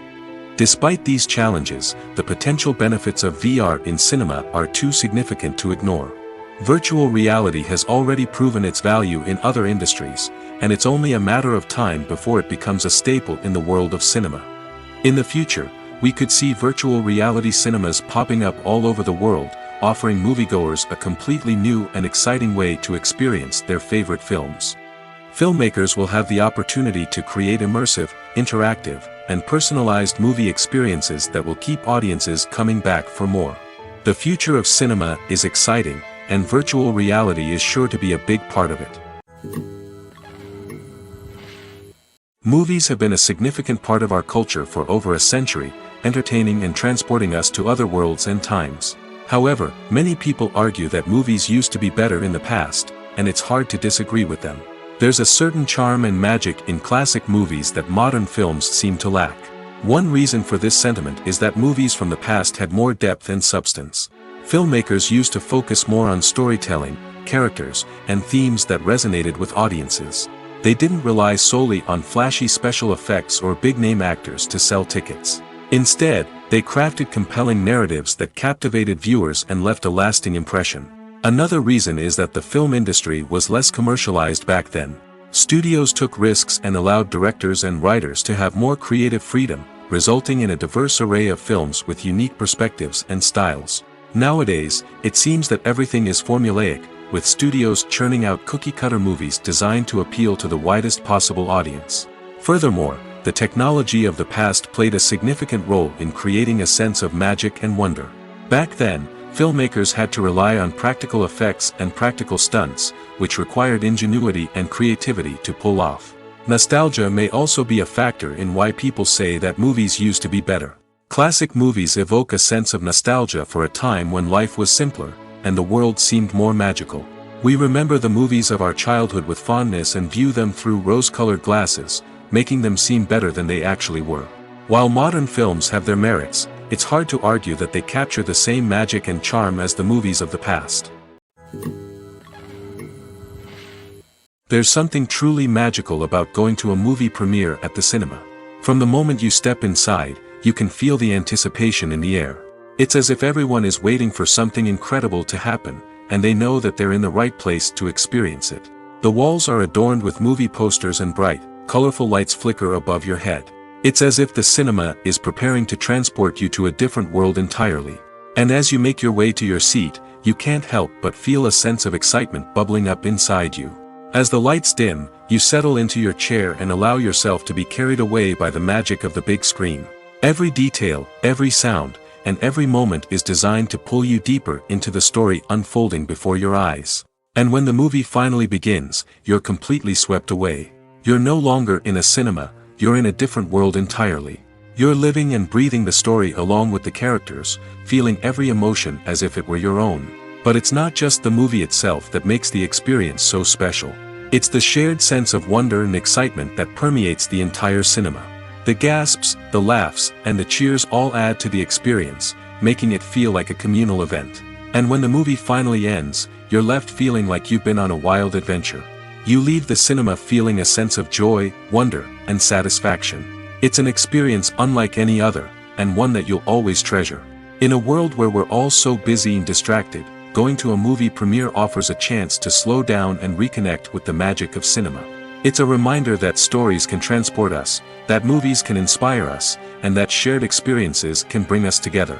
Despite these challenges, the potential benefits of VR in cinema are too significant to ignore. Virtual reality has already proven its value in other industries, and it's only a matter of time before it becomes a staple in the world of cinema. In the future, we could see virtual reality cinemas popping up all over the world, offering moviegoers a completely new and exciting way to experience their favorite films. Filmmakers will have the opportunity to create immersive, interactive, and personalized movie experiences that will keep audiences coming back for more. The future of cinema is exciting, and virtual reality is sure to be a big part of it. Movies have been a significant part of our culture for over a century, entertaining and transporting us to other worlds and times. However, many people argue that movies used to be better in the past, and it's hard to disagree with them. There's a certain charm and magic in classic movies that modern films seem to lack. One reason for this sentiment is that movies from the past had more depth and substance. Filmmakers used to focus more on storytelling, characters, and themes that resonated with audiences. They didn't rely solely on flashy special effects or big-name actors to sell tickets. Instead, they crafted compelling narratives that captivated viewers and left a lasting impression. Another reason is that the film industry was less commercialized back then. Studios took risks and allowed directors and writers to have more creative freedom, resulting in a diverse array of films with unique perspectives and styles. Nowadays, it seems that everything is formulaic, with studios churning out cookie-cutter movies designed to appeal to the widest possible audience. Furthermore, the technology of the past played a significant role in creating a sense of magic and wonder. Back then, filmmakers had to rely on practical effects and practical stunts, which required ingenuity and creativity to pull off. Nostalgia may also be a factor in why people say that movies used to be better. Classic movies evoke a sense of nostalgia for a time when life was simpler, and the world seemed more magical. We remember the movies of our childhood with fondness and view them through rose-colored glasses, making them seem better than they actually were. While modern films have their merits, it's hard to argue that they capture the same magic and charm as the movies of the past. There's something truly magical about going to a movie premiere at the cinema. From the moment you step inside, you can feel the anticipation in the air. It's as if everyone is waiting for something incredible to happen, and they know that they're in the right place to experience it. The walls are adorned with movie posters and bright, colorful lights flicker above your head. It's as if the cinema is preparing to transport you to a different world entirely. And as you make your way to your seat, you can't help but feel a sense of excitement bubbling up inside you. As the lights dim, you settle into your chair and allow yourself to be carried away by the magic of the big screen. Every detail, every sound, and every moment is designed to pull you deeper into the story unfolding before your eyes. And when the movie finally begins, you're completely swept away. You're no longer in a cinema, you're in a different world entirely. You're living and breathing the story along with the characters, feeling every emotion as if it were your own. But it's not just the movie itself that makes the experience so special. It's the shared sense of wonder and excitement that permeates the entire cinema. The gasps, the laughs, and the cheers all add to the experience, making it feel like a communal event. And when the movie finally ends, you're left feeling like you've been on a wild adventure. You leave the cinema feeling a sense of joy, wonder, and satisfaction. It's an experience unlike any other, and one that you'll always treasure. In a world where we're all so busy and distracted, going to a movie premiere offers a chance to slow down and reconnect with the magic of cinema. It's a reminder that stories can transport us, that movies can inspire us, and that shared experiences can bring us together.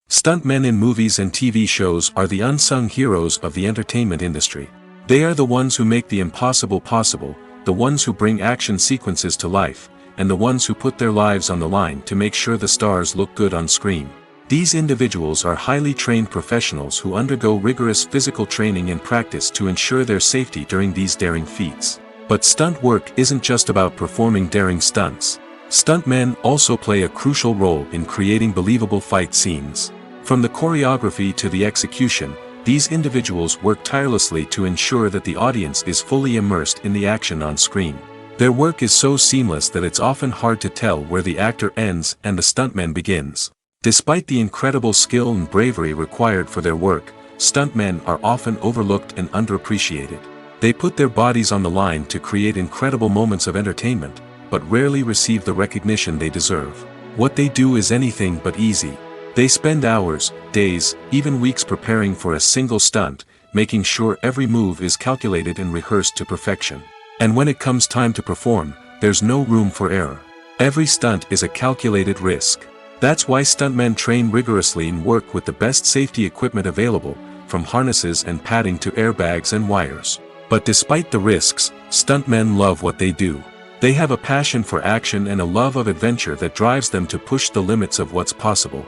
Stuntmen in movies and TV shows are the unsung heroes of the entertainment industry. They are the ones who make the impossible possible, the ones who bring action sequences to life, and the ones who put their lives on the line to make sure the stars look good on screen. These individuals are highly trained professionals who undergo rigorous physical training and practice to ensure their safety during these daring feats. But stunt work isn't just about performing daring stunts. Stuntmen also play a crucial role in creating believable fight scenes. From the choreography to the execution, these individuals work tirelessly to ensure that the audience is fully immersed in the action on screen. Their work is so seamless that it's often hard to tell where the actor ends and the stuntman begins. Despite the incredible skill and bravery required for their work, stuntmen are often overlooked and underappreciated. They put their bodies on the line to create incredible moments of entertainment, but rarely receive the recognition they deserve. What they do is anything but easy. They spend hours, days, even weeks preparing for a single stunt, making sure every move is calculated and rehearsed to perfection. And when it comes time to perform, there's no room for error. Every stunt is a calculated risk. That's why stuntmen train rigorously and work with the best safety equipment available, from harnesses and padding to airbags and wires. But despite the risks, stuntmen love what they do. They have a passion for action and a love of adventure that drives them to push the limits of what's possible.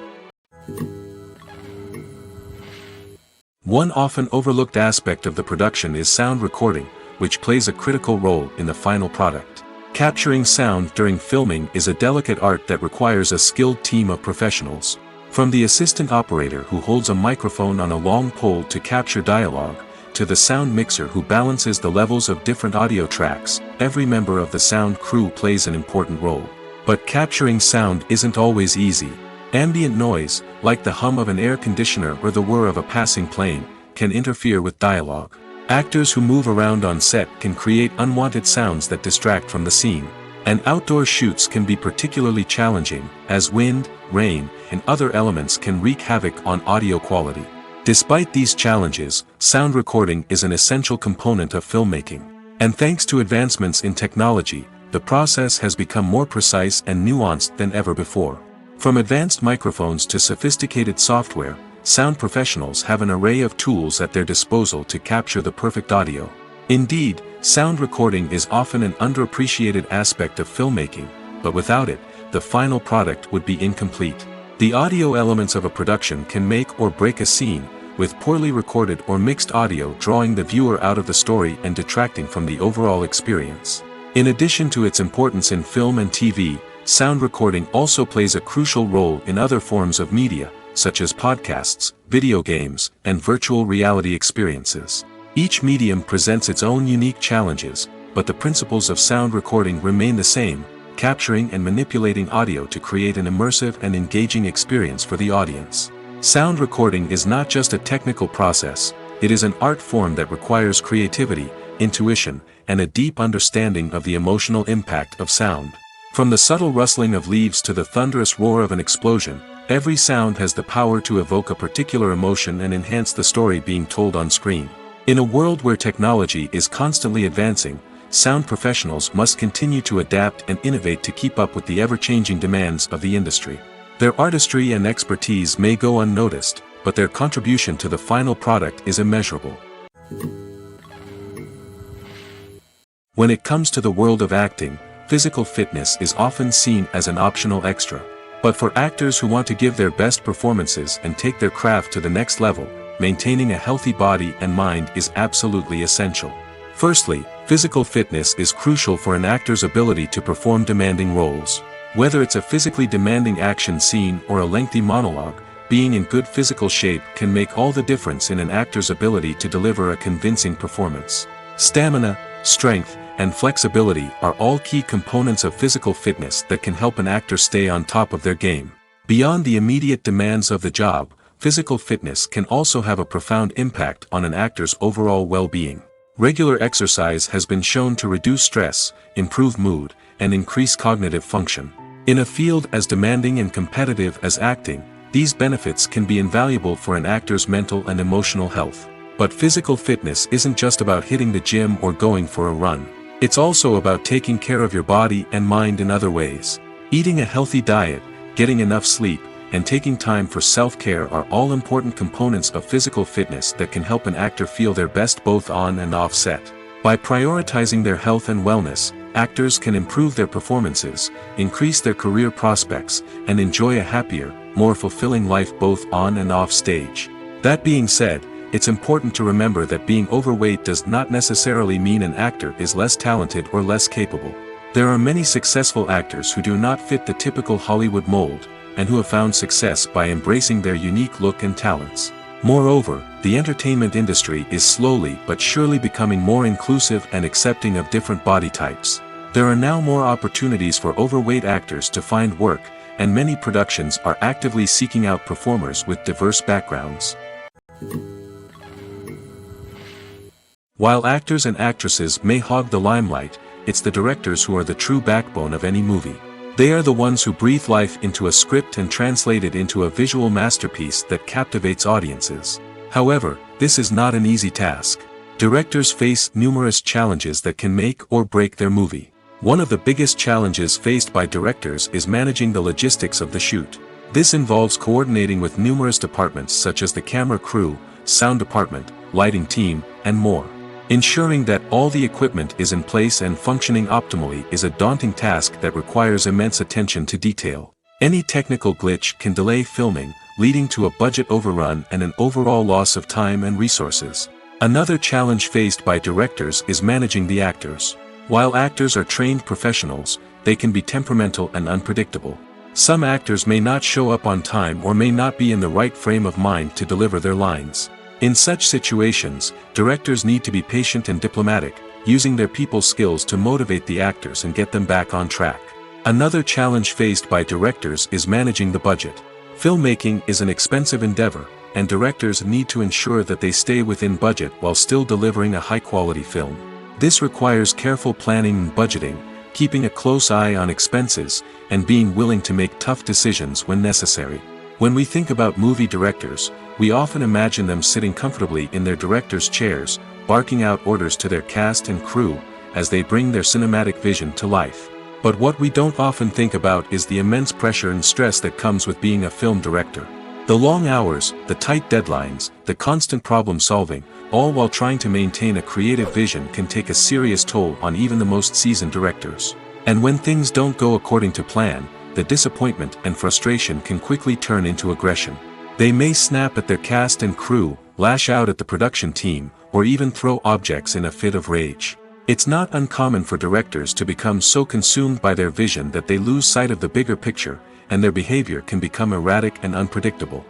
One often overlooked aspect of the production is sound recording, which plays a critical role in the final product. Capturing sound during filming is a delicate art that requires a skilled team of professionals. From the assistant operator who holds a microphone on a long pole to capture dialogue, to the sound mixer who balances the levels of different audio tracks, every member of the sound crew plays an important role. But capturing sound isn't always easy. Ambient noise, like the hum of an air conditioner or the whir of a passing plane, can interfere with dialogue. Actors who move around on set can create unwanted sounds that distract from the scene. And outdoor shoots can be particularly challenging, as wind, rain, and other elements can wreak havoc on audio quality. Despite these challenges, sound recording is an essential component of filmmaking. And thanks to advancements in technology, the process has become more precise and nuanced than ever before. From advanced microphones to sophisticated software, sound professionals have an array of tools at their disposal to capture the perfect audio. Indeed, sound recording is often an underappreciated aspect of filmmaking, but without it, the final product would be incomplete. The audio elements of a production can make or break a scene, with poorly recorded or mixed audio drawing the viewer out of the story and detracting from the overall experience. In addition to its importance in film and TV, sound recording also plays a crucial role in other forms of media, such as podcasts, video games, and virtual reality experiences. Each medium presents its own unique challenges, but the principles of sound recording remain the same: capturing and manipulating audio to create an immersive and engaging experience for the audience. Sound recording is not just a technical process, it is an art form that requires creativity, intuition, and a deep understanding of the emotional impact of sound. From the subtle rustling of leaves to the thunderous roar of an explosion, every sound has the power to evoke a particular emotion and enhance the story being told on screen. In a world where technology is constantly advancing, sound professionals must continue to adapt and innovate to keep up with the ever-changing demands of the industry. Their artistry and expertise may go unnoticed, but their contribution to the final product is immeasurable. When it comes to the world of acting, physical fitness is often seen as an optional extra. But for actors who want to give their best performances and take their craft to the next level, maintaining a healthy body and mind is absolutely essential. Firstly, physical fitness is crucial for an actor's ability to perform demanding roles. Whether it's a physically demanding action scene or a lengthy monologue, being in good physical shape can make all the difference in an actor's ability to deliver a convincing performance. Stamina, strength, and flexibility are all key components of physical fitness that can help an actor stay on top of their game. Beyond the immediate demands of the job, physical fitness can also have a profound impact on an actor's overall well-being. Regular exercise has been shown to reduce stress, improve mood, and increase cognitive function. In a field as demanding and competitive as acting, these benefits can be invaluable for an actor's mental and emotional health. But physical fitness isn't just about hitting the gym or going for a run. It's also about taking care of your body and mind in other ways. Eating a healthy diet, getting enough sleep, and taking time for self-care are all important components of physical fitness that can help an actor feel their best both on and off set. By prioritizing their health and wellness, actors can improve their performances, increase their career prospects, and enjoy a happier, more fulfilling life both on and off stage. That being said, it's important to remember that being overweight does not necessarily mean an actor is less talented or less capable. There are many successful actors who do not fit the typical Hollywood mold, and who have found success by embracing their unique look and talents. Moreover, the entertainment industry is slowly but surely becoming more inclusive and accepting of different body types. There are now more opportunities for overweight actors to find work, and many productions are actively seeking out performers with diverse backgrounds. While actors and actresses may hog the limelight, it's the directors who are the true backbone of any movie. They are the ones who breathe life into a script and translate it into a visual masterpiece that captivates audiences. However, this is not an easy task. Directors face numerous challenges that can make or break their movie. One of the biggest challenges faced by directors is managing the logistics of the shoot. This involves coordinating with numerous departments such as the camera crew, sound department, lighting team, and more. Ensuring that all the equipment is in place and functioning optimally is a daunting task that requires immense attention to detail. Any technical glitch can delay filming, leading to a budget overrun and an overall loss of time and resources. Another challenge faced by directors is managing the actors. While actors are trained professionals, they can be temperamental and unpredictable. Some actors may not show up on time or may not be in the right frame of mind to deliver their lines. In such situations, directors need to be patient and diplomatic, using their people skills to motivate the actors and get them back on track. Another challenge faced by directors is managing the budget. Filmmaking is an expensive endeavor, and directors need to ensure that they stay within budget while still delivering a high-quality film. This requires careful planning and budgeting, keeping a close eye on expenses, and being willing to make tough decisions when necessary. When we think about movie directors, we often imagine them sitting comfortably in their director's chairs, barking out orders to their cast and crew, as they bring their cinematic vision to life. But what we don't often think about is the immense pressure and stress that comes with being a film director. The long hours, the tight deadlines, the constant problem solving, all while trying to maintain a creative vision can take a serious toll on even the most seasoned directors. And when things don't go according to plan, the disappointment and frustration can quickly turn into aggression. They may snap at their cast and crew, lash out at the production team, or even throw objects in a fit of rage. It's not uncommon for directors to become so consumed by their vision that they lose sight of the bigger picture, and their behavior can become erratic and unpredictable.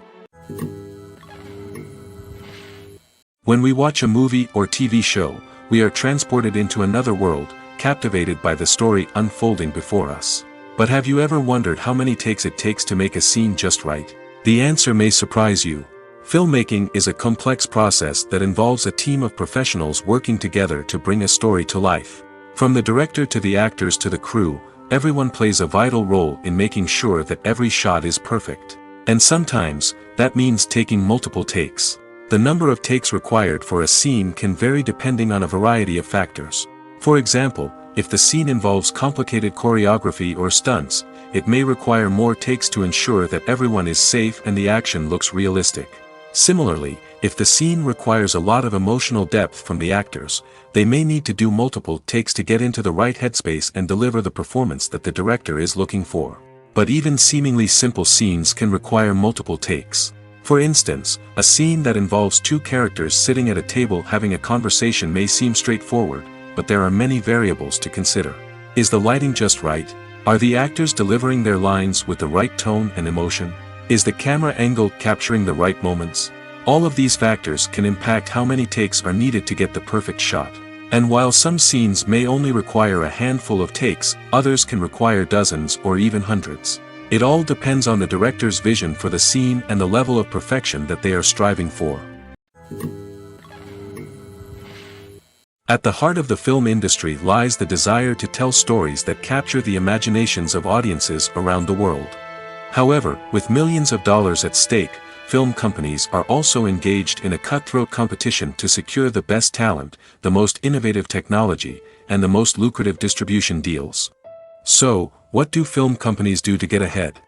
When we watch a movie or TV show, we are transported into another world, captivated by the story unfolding before us. But have you ever wondered how many takes it takes to make a scene just right? The answer may surprise you. Filmmaking is a complex process that involves a team of professionals working together to bring a story to life. From the director to the actors to the crew, everyone plays a vital role in making sure that every shot is perfect. And sometimes, that means taking multiple takes. The number of takes required for a scene can vary depending on a variety of factors. For example, if the scene involves complicated choreography or stunts, it may require more takes to ensure that everyone is safe and the action looks realistic. Similarly, if the scene requires a lot of emotional depth from the actors, they may need to do multiple takes to get into the right headspace and deliver the performance that the director is looking for. But even seemingly simple scenes can require multiple takes. For instance, a scene that involves two characters sitting at a table having a conversation may seem straightforward, but there are many variables to consider. Is the lighting just right? Are the actors delivering their lines with the right tone and emotion? Is the camera angle capturing the right moments? All of these factors can impact how many takes are needed to get the perfect shot. And while some scenes may only require a handful of takes, others can require dozens or even hundreds. It all depends on the director's vision for the scene and the level of perfection that they are striving for. At the heart of the film industry lies the desire to tell stories that capture the imaginations of audiences around the world. However, with millions of dollars at stake, film companies are also engaged in a cutthroat competition to secure the best talent, the most innovative technology, and the most lucrative distribution deals. So, what do film companies do to get ahead?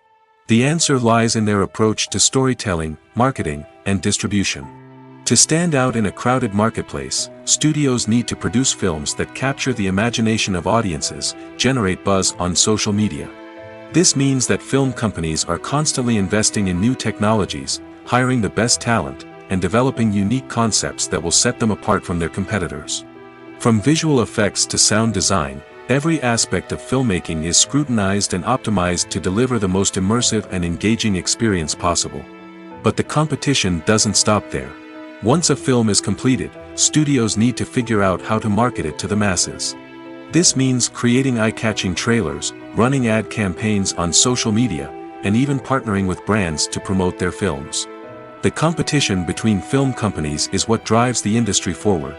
The answer lies in their approach to storytelling, marketing, and distribution. To stand out in a crowded marketplace, studios need to produce films that capture the imagination of audiences, generate buzz on social media. This means that film companies are constantly investing in new technologies, hiring the best talent, and developing unique concepts that will set them apart from their competitors. From visual effects to sound design, every aspect of filmmaking is scrutinized and optimized to deliver the most immersive and engaging experience possible. But the competition doesn't stop there. Once a film is completed, studios need to figure out how to market it to the masses. This means creating eye-catching trailers, running ad campaigns on social media, and even partnering with brands to promote their films. The competition between film companies is what drives the industry forward.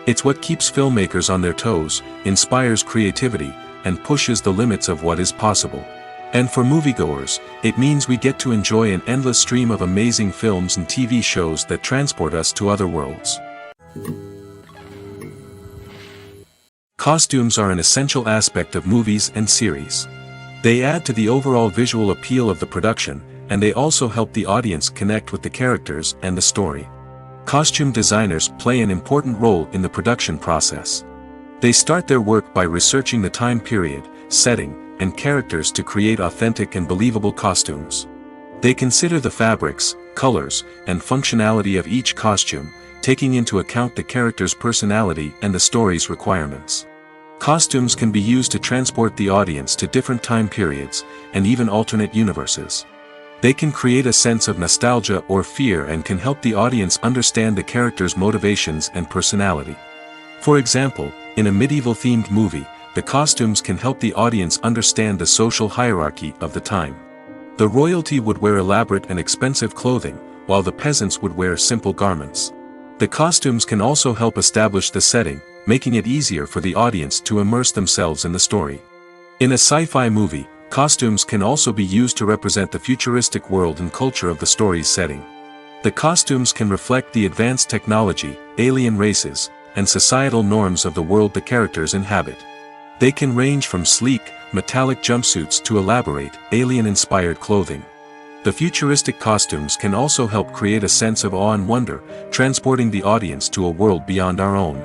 It's what keeps filmmakers on their toes, inspires creativity, and pushes the limits of what is possible. And for moviegoers, it means we get to enjoy an endless stream of amazing films and TV shows that transport us to other worlds. Costumes are an essential aspect of movies and series. They add to the overall visual appeal of the production, and they also help the audience connect with the characters and the story. Costume designers play an important role in the production process. They start their work by researching the time period, setting, and characters to create authentic and believable costumes. They consider the fabrics, colors, and functionality of each costume, taking into account the character's personality and the story's requirements. Costumes can be used to transport the audience to different time periods, and even alternate universes. They can create a sense of nostalgia or fear and can help the audience understand the character's motivations and personality. For example, in a medieval-themed movie, the costumes can help the audience understand the social hierarchy of the time. The royalty would wear elaborate and expensive clothing, while the peasants would wear simple garments. The costumes can also help establish the setting, making it easier for the audience to immerse themselves in the story. In a sci-fi movie, costumes can also be used to represent the futuristic world and culture of the story's setting. The costumes can reflect the advanced technology, alien races, and societal norms of the world the characters inhabit. They can range from sleek, metallic jumpsuits to elaborate, alien-inspired clothing. The futuristic costumes can also help create a sense of awe and wonder, transporting the audience to a world beyond our own.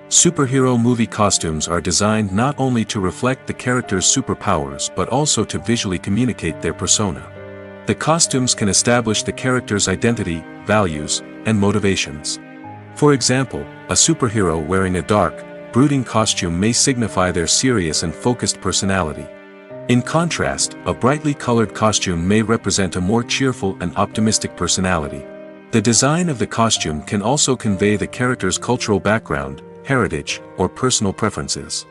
Superhero movie costumes are designed not only to reflect the character's superpowers but also to visually communicate their persona. The costumes can establish the character's identity, values, and motivations. For example, a superhero wearing a dark, brooding costume may signify their serious and focused personality. In contrast, a brightly colored costume may represent a more cheerful and optimistic personality. The design of the costume can also convey the character's cultural background, heritage, or personal preferences.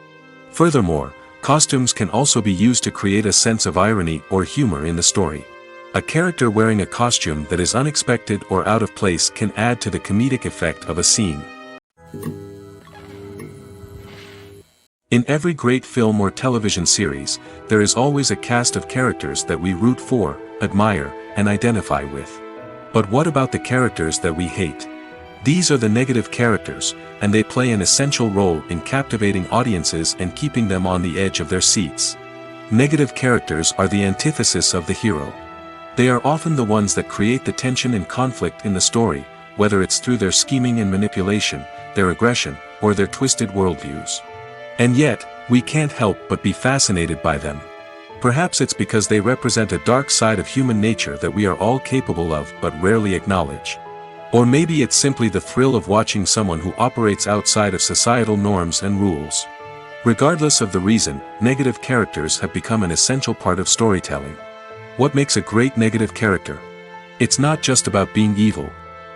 Furthermore, costumes can also be used to create a sense of irony or humor in the story. A character wearing a costume that is unexpected or out of place can add to the comedic effect of a scene. In every great film or television series, there is always a cast of characters that we root for, admire, and identify with. But what about the characters that we hate? These are the negative characters, and they play an essential role in captivating audiences and keeping them on the edge of their seats. Negative characters are the antithesis of the hero. They are often the ones that create the tension and conflict in the story, whether it's through their scheming and manipulation, their aggression, or their twisted worldviews. And yet, we can't help but be fascinated by them. Perhaps it's because they represent a dark side of human nature that we are all capable of but rarely acknowledge. Or maybe it's simply the thrill of watching someone who operates outside of societal norms and rules. Regardless of the reason, negative characters have become an essential part of storytelling. What makes a great negative character? It's not just about being evil.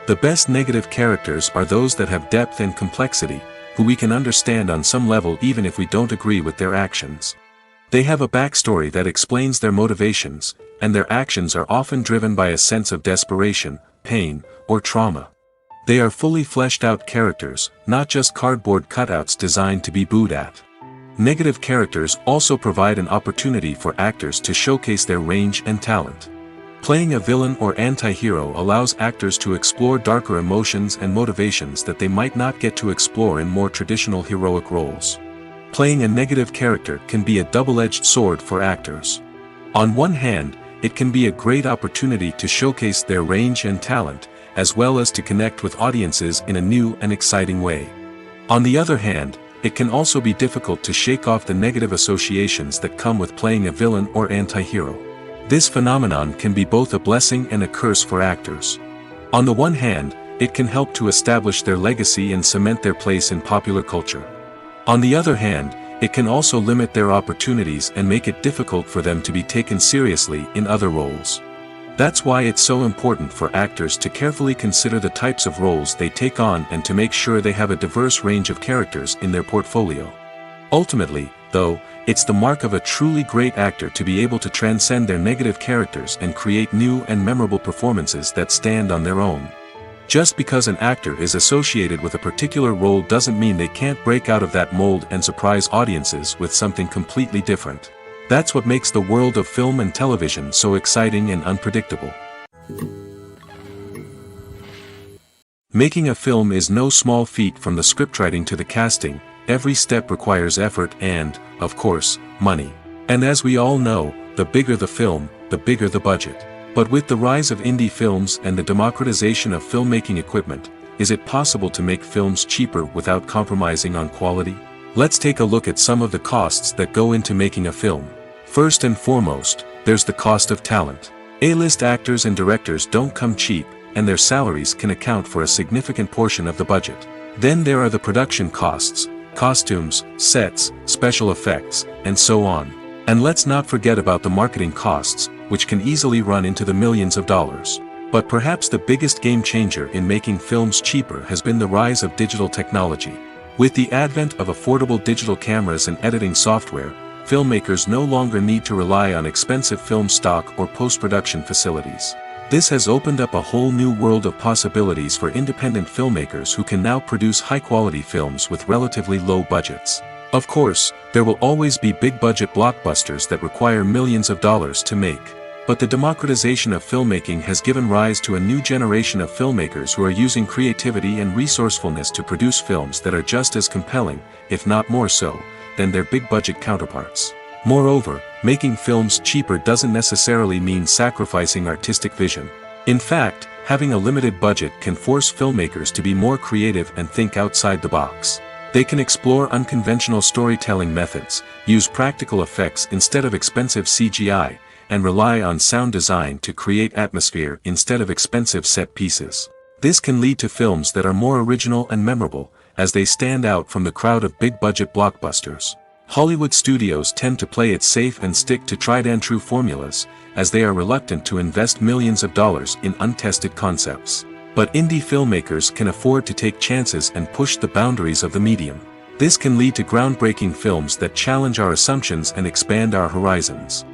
The best negative characters are those that have depth and complexity, who we can understand on some level even if we don't agree with their actions. They have a backstory that explains their motivations, and their actions are often driven by a sense of desperation, pain, or trauma. They are fully fleshed out characters, not just cardboard cutouts designed to be booed at. Negative characters also provide an opportunity for actors to showcase their range and talent. Playing a villain or anti-hero allows actors to explore darker emotions and motivations that they might not get to explore in more traditional heroic roles. Playing a negative character can be a double-edged sword for actors. On one hand, it can be a great opportunity to showcase their range and talent, as well as to connect with audiences in a new and exciting way. On the other hand, it can also be difficult to shake off the negative associations that come with playing a villain or anti-hero. This phenomenon can be both a blessing and a curse for actors. On the one hand, it can help to establish their legacy and cement their place in popular culture. On the other hand, it can also limit their opportunities and make it difficult for them to be taken seriously in other roles. That's why it's so important for actors to carefully consider the types of roles they take on and to make sure they have a diverse range of characters in their portfolio. Ultimately, though, it's the mark of a truly great actor to be able to transcend their negative characters and create new and memorable performances that stand on their own. Just because an actor is associated with a particular role doesn't mean they can't break out of that mold and surprise audiences with something completely different. That's what makes the world of film and television so exciting and unpredictable. Making a film is no small feat. From the scriptwriting to the casting, every step requires effort and, of course, money. And as we all know, the bigger the film, the bigger the budget. But with the rise of indie films and the democratization of filmmaking equipment, is it possible to make films cheaper without compromising on quality? Let's take a look at some of the costs that go into making a film. First and foremost, there's the cost of talent. A-list actors and directors don't come cheap, and their salaries can account for a significant portion of the budget. Then there are the production costs, costumes, sets, special effects, and so on. And let's not forget about the marketing costs, which can easily run into the millions of dollars. But perhaps the biggest game changer in making films cheaper has been the rise of digital technology. With the advent of affordable digital cameras and editing software, filmmakers no longer need to rely on expensive film stock or post-production facilities. This has opened up a whole new world of possibilities for independent filmmakers who can now produce high-quality films with relatively low budgets. Of course, there will always be big-budget blockbusters that require millions of dollars to make. But the democratization of filmmaking has given rise to a new generation of filmmakers who are using creativity and resourcefulness to produce films that are just as compelling, if not more so, than their big-budget counterparts. Moreover, making films cheaper doesn't necessarily mean sacrificing artistic vision. In fact, having a limited budget can force filmmakers to be more creative and think outside the box. They can explore unconventional storytelling methods, use practical effects instead of expensive CGI, and rely on sound design to create atmosphere instead of expensive set pieces. This can lead to films that are more original and memorable, as they stand out from the crowd of big-budget blockbusters. Hollywood studios tend to play it safe and stick to tried-and-true formulas, as they are reluctant to invest millions of dollars in untested concepts. But indie filmmakers can afford to take chances and push the boundaries of the medium. This can lead to groundbreaking films that challenge our assumptions and expand our horizons.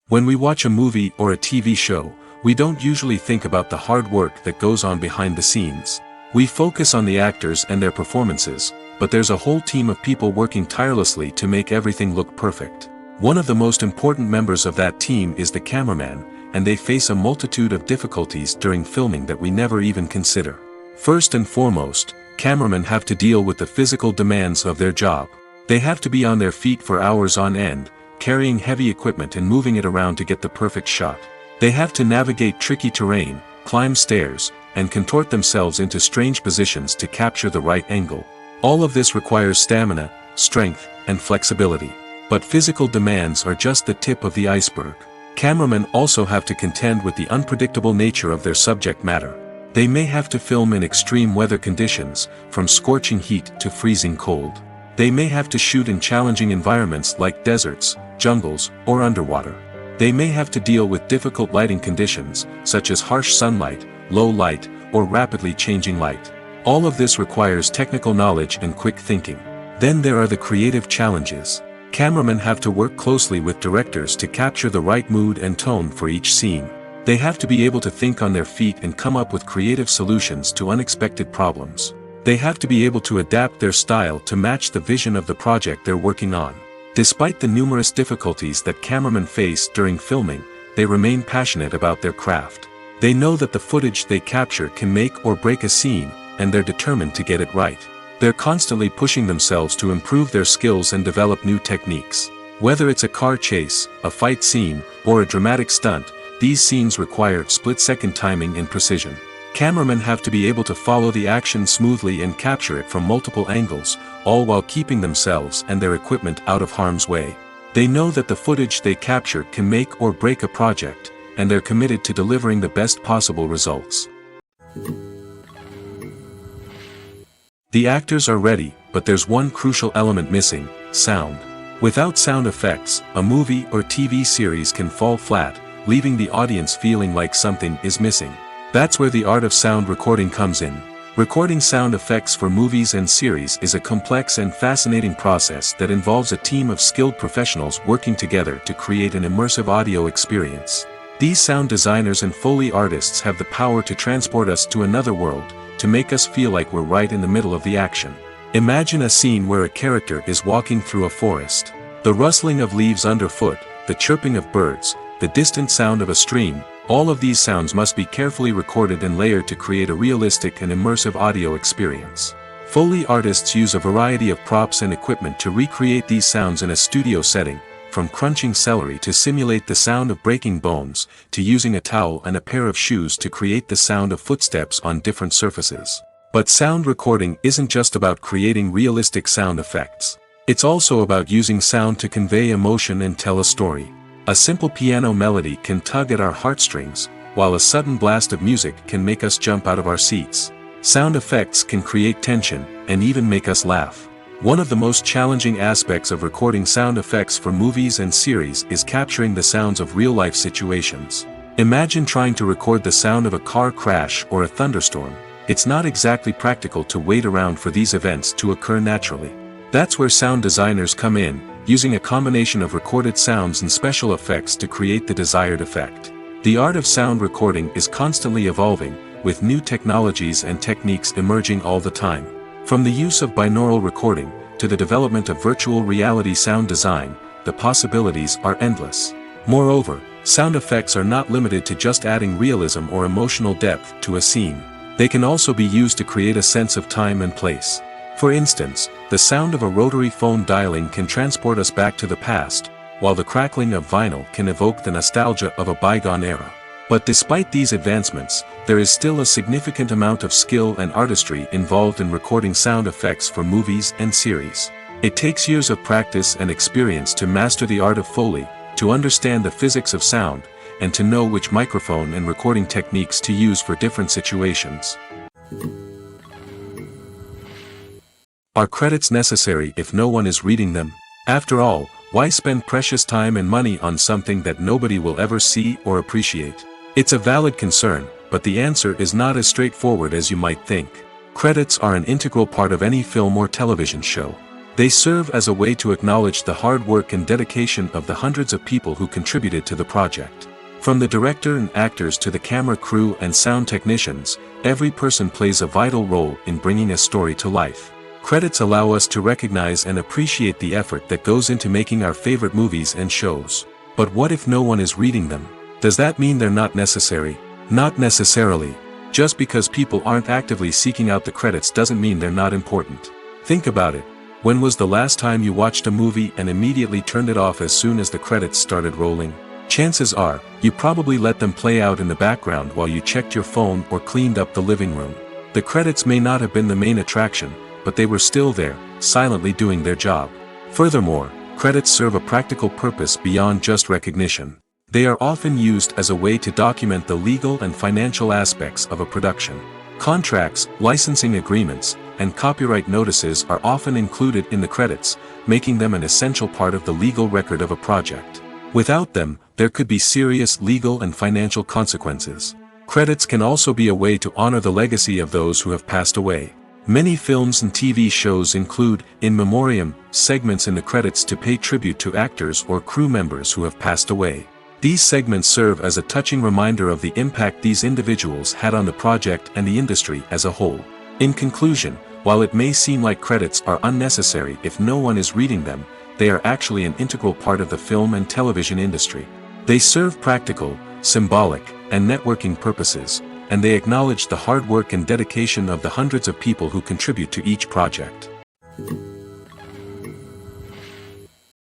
When we watch a movie or a TV show, we don't usually think about the hard work that goes on behind the scenes. We focus on the actors and their performances, but there's a whole team of people working tirelessly to make everything look perfect. One of the most important members of that team is the cameraman, and they face a multitude of difficulties during filming that we never even consider. First and foremost, cameramen have to deal with the physical demands of their job. They have to be on their feet for hours on end, carrying heavy equipment and moving it around to get the perfect shot. They have to navigate tricky terrain, climb stairs, and contort themselves into strange positions to capture the right angle. All of this requires stamina, strength, and flexibility. But physical demands are just the tip of the iceberg. Cameramen also have to contend with the unpredictable nature of their subject matter. They may have to film in extreme weather conditions, from scorching heat to freezing cold. They may have to shoot in challenging environments like deserts, jungles, or underwater. They may have to deal with difficult lighting conditions, such as harsh sunlight, low light, or rapidly changing light. All of this requires technical knowledge and quick thinking. Then there are the creative challenges. Cameramen have to work closely with directors to capture the right mood and tone for each scene. They have to be able to think on their feet and come up with creative solutions to unexpected problems. They have to be able to adapt their style to match the vision of the project they're working on. Despite the numerous difficulties that cameramen face during filming, they remain passionate about their craft. They know that the footage they capture can make or break a scene, and they're determined to get it right. They're constantly pushing themselves to improve their skills and develop new techniques. Whether it's a car chase, a fight scene, or a dramatic stunt, these scenes require split-second timing and precision. Cameramen have to be able to follow the action smoothly and capture it from multiple angles, all while keeping themselves and their equipment out of harm's way. They know that the footage they capture can make or break a project, and they're committed to delivering the best possible results. The actors are ready, but there's one crucial element missing: sound. Without sound effects, a movie or TV series can fall flat, leaving the audience feeling like something is missing. That's where the art of sound recording comes in. Recording sound effects for movies and series is a complex and fascinating process that involves a team of skilled professionals working together to create an immersive audio experience. These sound designers and Foley artists have the power to transport us to another world, to make us feel like we're right in the middle of the action. Imagine a scene where a character is walking through a forest. The rustling of leaves underfoot, the chirping of birds, the distant sound of a stream, all of these sounds must be carefully recorded and layered to create a realistic and immersive audio experience. Foley artists use a variety of props and equipment to recreate these sounds in a studio setting, from crunching celery to simulate the sound of breaking bones, to using a towel and a pair of shoes to create the sound of footsteps on different surfaces. But sound recording isn't just about creating realistic sound effects. It's also about using sound to convey emotion and tell a story. A simple piano melody can tug at our heartstrings, while a sudden blast of music can make us jump out of our seats. Sound effects can create tension, and even make us laugh. One of the most challenging aspects of recording sound effects for movies and series is capturing the sounds of real-life situations. Imagine trying to record the sound of a car crash or a thunderstorm. It's not exactly practical to wait around for these events to occur naturally. That's where sound designers come in, using a combination of recorded sounds and special effects to create the desired effect. The art of sound recording is constantly evolving, with new technologies and techniques emerging all the time. From the use of binaural recording, to the development of virtual reality sound design, the possibilities are endless. Moreover, sound effects are not limited to just adding realism or emotional depth to a scene. They can also be used to create a sense of time and place. For instance, the sound of a rotary phone dialing can transport us back to the past, while the crackling of vinyl can evoke the nostalgia of a bygone era. But despite these advancements, there is still a significant amount of skill and artistry involved in recording sound effects for movies and series. It takes years of practice and experience to master the art of Foley, to understand the physics of sound, and to know which microphone and recording techniques to use for different situations. Are credits necessary if no one is reading them? After all, why spend precious time and money on something that nobody will ever see or appreciate? It's a valid concern, but the answer is not as straightforward as you might think. Credits are an integral part of any film or television show. They serve as a way to acknowledge the hard work and dedication of the hundreds of people who contributed to the project. From the director and actors to the camera crew and sound technicians, every person plays a vital role in bringing a story to life. Credits allow us to recognize and appreciate the effort that goes into making our favorite movies and shows. But what if no one is reading them? Does that mean they're not necessary? Not necessarily. Just because people aren't actively seeking out the credits doesn't mean they're not important. Think about it. When was the last time you watched a movie and immediately turned it off as soon as the credits started rolling? Chances are, you probably let them play out in the background while you checked your phone or cleaned up the living room. The credits may not have been the main attraction, but they were still there, silently doing their job. Furthermore, credits serve a practical purpose beyond just recognition. They are often used as a way to document the legal and financial aspects of a production. Contracts, licensing agreements, and copyright notices are often included in the credits, making them an essential part of the legal record of a project. Without them, there could be serious legal and financial consequences. Credits can also be a way to honor the legacy of those who have passed away. Many films and TV shows include, in memoriam, segments in the credits to pay tribute to actors or crew members who have passed away. These segments serve as a touching reminder of the impact these individuals had on the project and the industry as a whole. In conclusion, while it may seem like credits are unnecessary if no one is reading them, they are actually an integral part of the film and television industry. They serve practical, symbolic, and networking purposes, and they acknowledge the hard work and dedication of the hundreds of people who contribute to each project.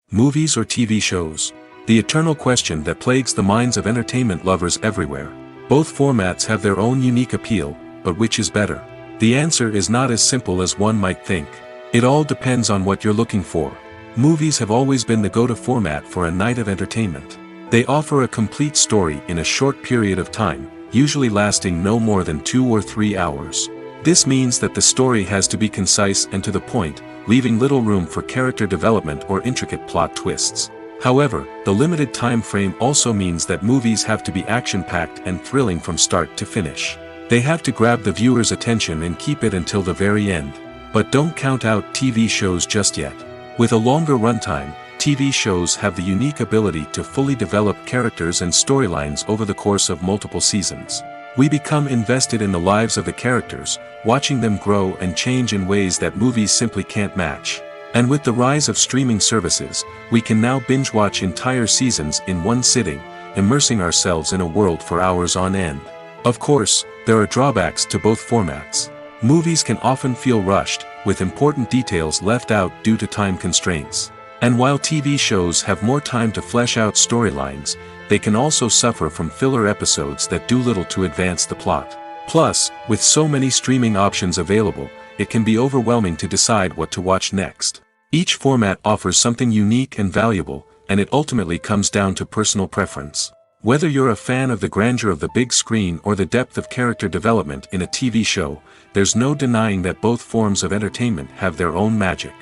Movies or TV shows? The eternal question that plagues the minds of entertainment lovers everywhere. Both formats have their own unique appeal, but which is better? The answer is not as simple as one might think. It all depends on what you're looking for. Movies have always been the go-to format for a night of entertainment. They offer a complete story in a short period of time, usually lasting no more than 2 or 3 hours. This means that the story has to be concise and to the point, leaving little room for character development or intricate plot twists. However, the limited time frame also means that movies have to be action-packed and thrilling from start to finish. They have to grab the viewer's attention and keep it until the very end. But don't count out TV shows just yet. With a longer runtime, TV shows have the unique ability to fully develop characters and storylines over the course of multiple seasons. We become invested in the lives of the characters, watching them grow and change in ways that movies simply can't match. And with the rise of streaming services, we can now binge-watch entire seasons in one sitting, immersing ourselves in a world for hours on end. Of course, there are drawbacks to both formats. Movies can often feel rushed, with important details left out due to time constraints. And while TV shows have more time to flesh out storylines, they can also suffer from filler episodes that do little to advance the plot. Plus, with so many streaming options available, it can be overwhelming to decide what to watch next. Each format offers something unique and valuable, and it ultimately comes down to personal preference. Whether you're a fan of the grandeur of the big screen or the depth of character development in a TV show, there's no denying that both forms of entertainment have their own magic.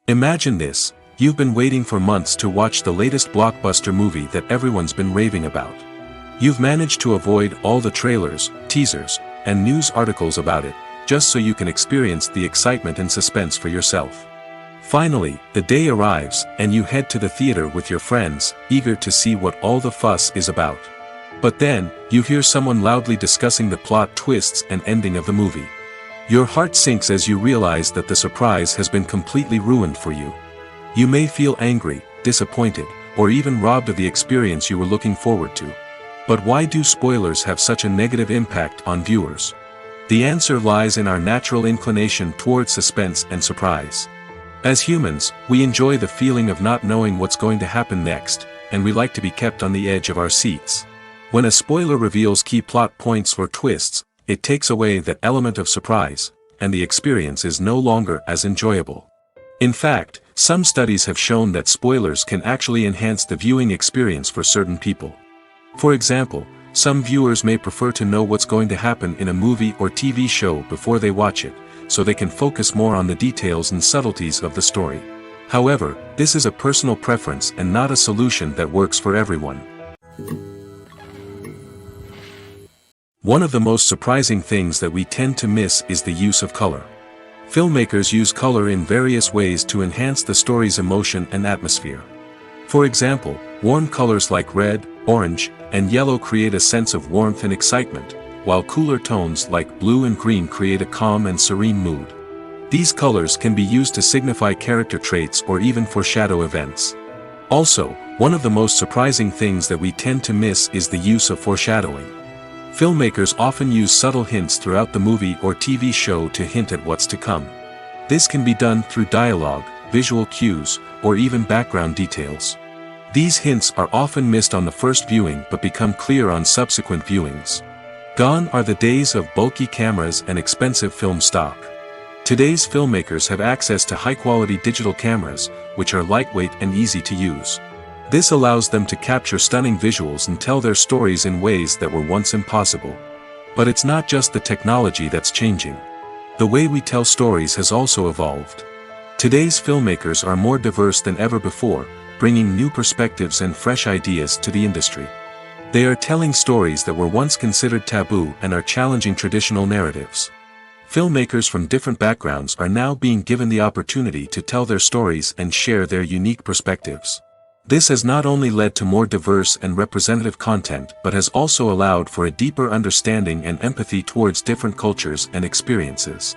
Imagine this: you've been waiting for months to watch the latest blockbuster movie that everyone's been raving about. You've managed to avoid all the trailers, teasers, and news articles about it, just so you can experience the excitement and suspense for yourself. Finally, the day arrives, and you head to the theater with your friends, eager to see what all the fuss is about. But then, you hear someone loudly discussing the plot twists and ending of the movie. Your heart sinks as you realize that the surprise has been completely ruined for you. You may feel angry, disappointed, or even robbed of the experience you were looking forward to. But why do spoilers have such a negative impact on viewers? The answer lies in our natural inclination toward suspense and surprise. As humans, we enjoy the feeling of not knowing what's going to happen next, and we like to be kept on the edge of our seats. When a spoiler reveals key plot points or twists, it takes away that element of surprise, and the experience is no longer as enjoyable. In fact, some studies have shown that spoilers can actually enhance the viewing experience for certain people. For example, some viewers may prefer to know what's going to happen in a movie or TV show before they watch it, so they can focus more on the details and subtleties of the story. However, this is a personal preference and not a solution that works for everyone. One of the most surprising things that we tend to miss is the use of color. Filmmakers use color in various ways to enhance the story's emotion and atmosphere. For example, warm colors like red, orange, and yellow create a sense of warmth and excitement, while cooler tones like blue and green create a calm and serene mood. These colors can be used to signify character traits or even foreshadow events. Also, one of the most surprising things that we tend to miss is the use of foreshadowing. Filmmakers often use subtle hints throughout the movie or TV show to hint at what's to come. This can be done through dialogue, visual cues, or even background details. These hints are often missed on the first viewing but become clear on subsequent viewings. Gone are the days of bulky cameras and expensive film stock. Today's filmmakers have access to high-quality digital cameras, which are lightweight and easy to use. This allows them to capture stunning visuals and tell their stories in ways that were once impossible. But it's not just the technology that's changing. The way we tell stories has also evolved. Today's filmmakers are more diverse than ever before, bringing new perspectives and fresh ideas to the industry. They are telling stories that were once considered taboo and are challenging traditional narratives. Filmmakers from different backgrounds are now being given the opportunity to tell their stories and share their unique perspectives. This has not only led to more diverse and representative content but has also allowed for a deeper understanding and empathy towards different cultures and experiences.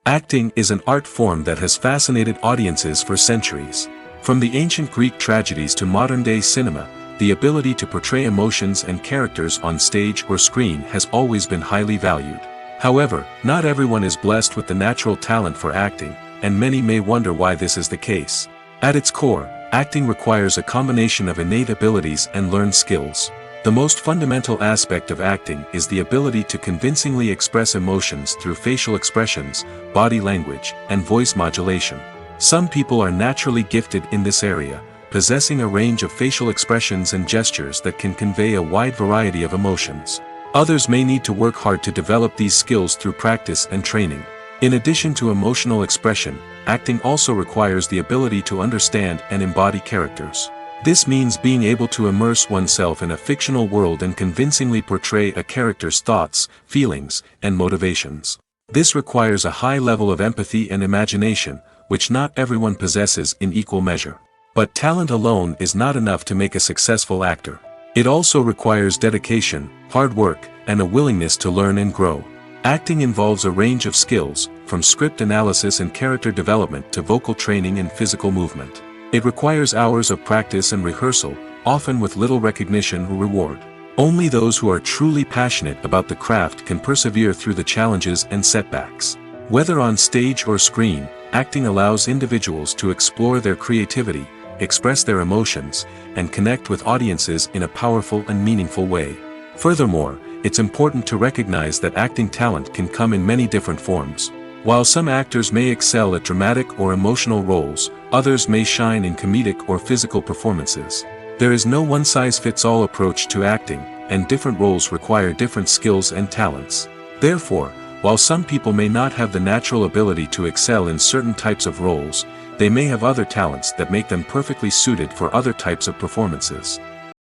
Acting is an art form that has fascinated audiences for centuries. From the ancient Greek tragedies to modern-day cinema, the ability to portray emotions and characters on stage or screen has always been highly valued. However, not everyone is blessed with the natural talent for acting, and many may wonder why this is the case. At its core, acting requires a combination of innate abilities and learned skills. The most fundamental aspect of acting is the ability to convincingly express emotions through facial expressions, body language, and voice modulation. Some people are naturally gifted in this area, possessing a range of facial expressions and gestures that can convey a wide variety of emotions. Others may need to work hard to develop these skills through practice and training. In addition to emotional expression, acting also requires the ability to understand and embody characters. This means being able to immerse oneself in a fictional world and convincingly portray a character's thoughts, feelings, and motivations. This requires a high level of empathy and imagination, which not everyone possesses in equal measure. But talent alone is not enough to make a successful actor. It also requires dedication, hard work, and a willingness to learn and grow. Acting involves a range of skills, from script analysis and character development to vocal training and physical movement. It requires hours of practice and rehearsal, often with little recognition or reward. Only those who are truly passionate about the craft can persevere through the challenges and setbacks. Whether on stage or screen, acting allows individuals to explore their creativity, express their emotions, and connect with audiences in a powerful and meaningful way. Furthermore, it's important to recognize that acting talent can come in many different forms. While some actors may excel at dramatic or emotional roles, others may shine in comedic or physical performances. There is no one-size-fits-all approach to acting, and different roles require different skills and talents. Therefore, while some people may not have the natural ability to excel in certain types of roles, they may have other talents that make them perfectly suited for other types of performances.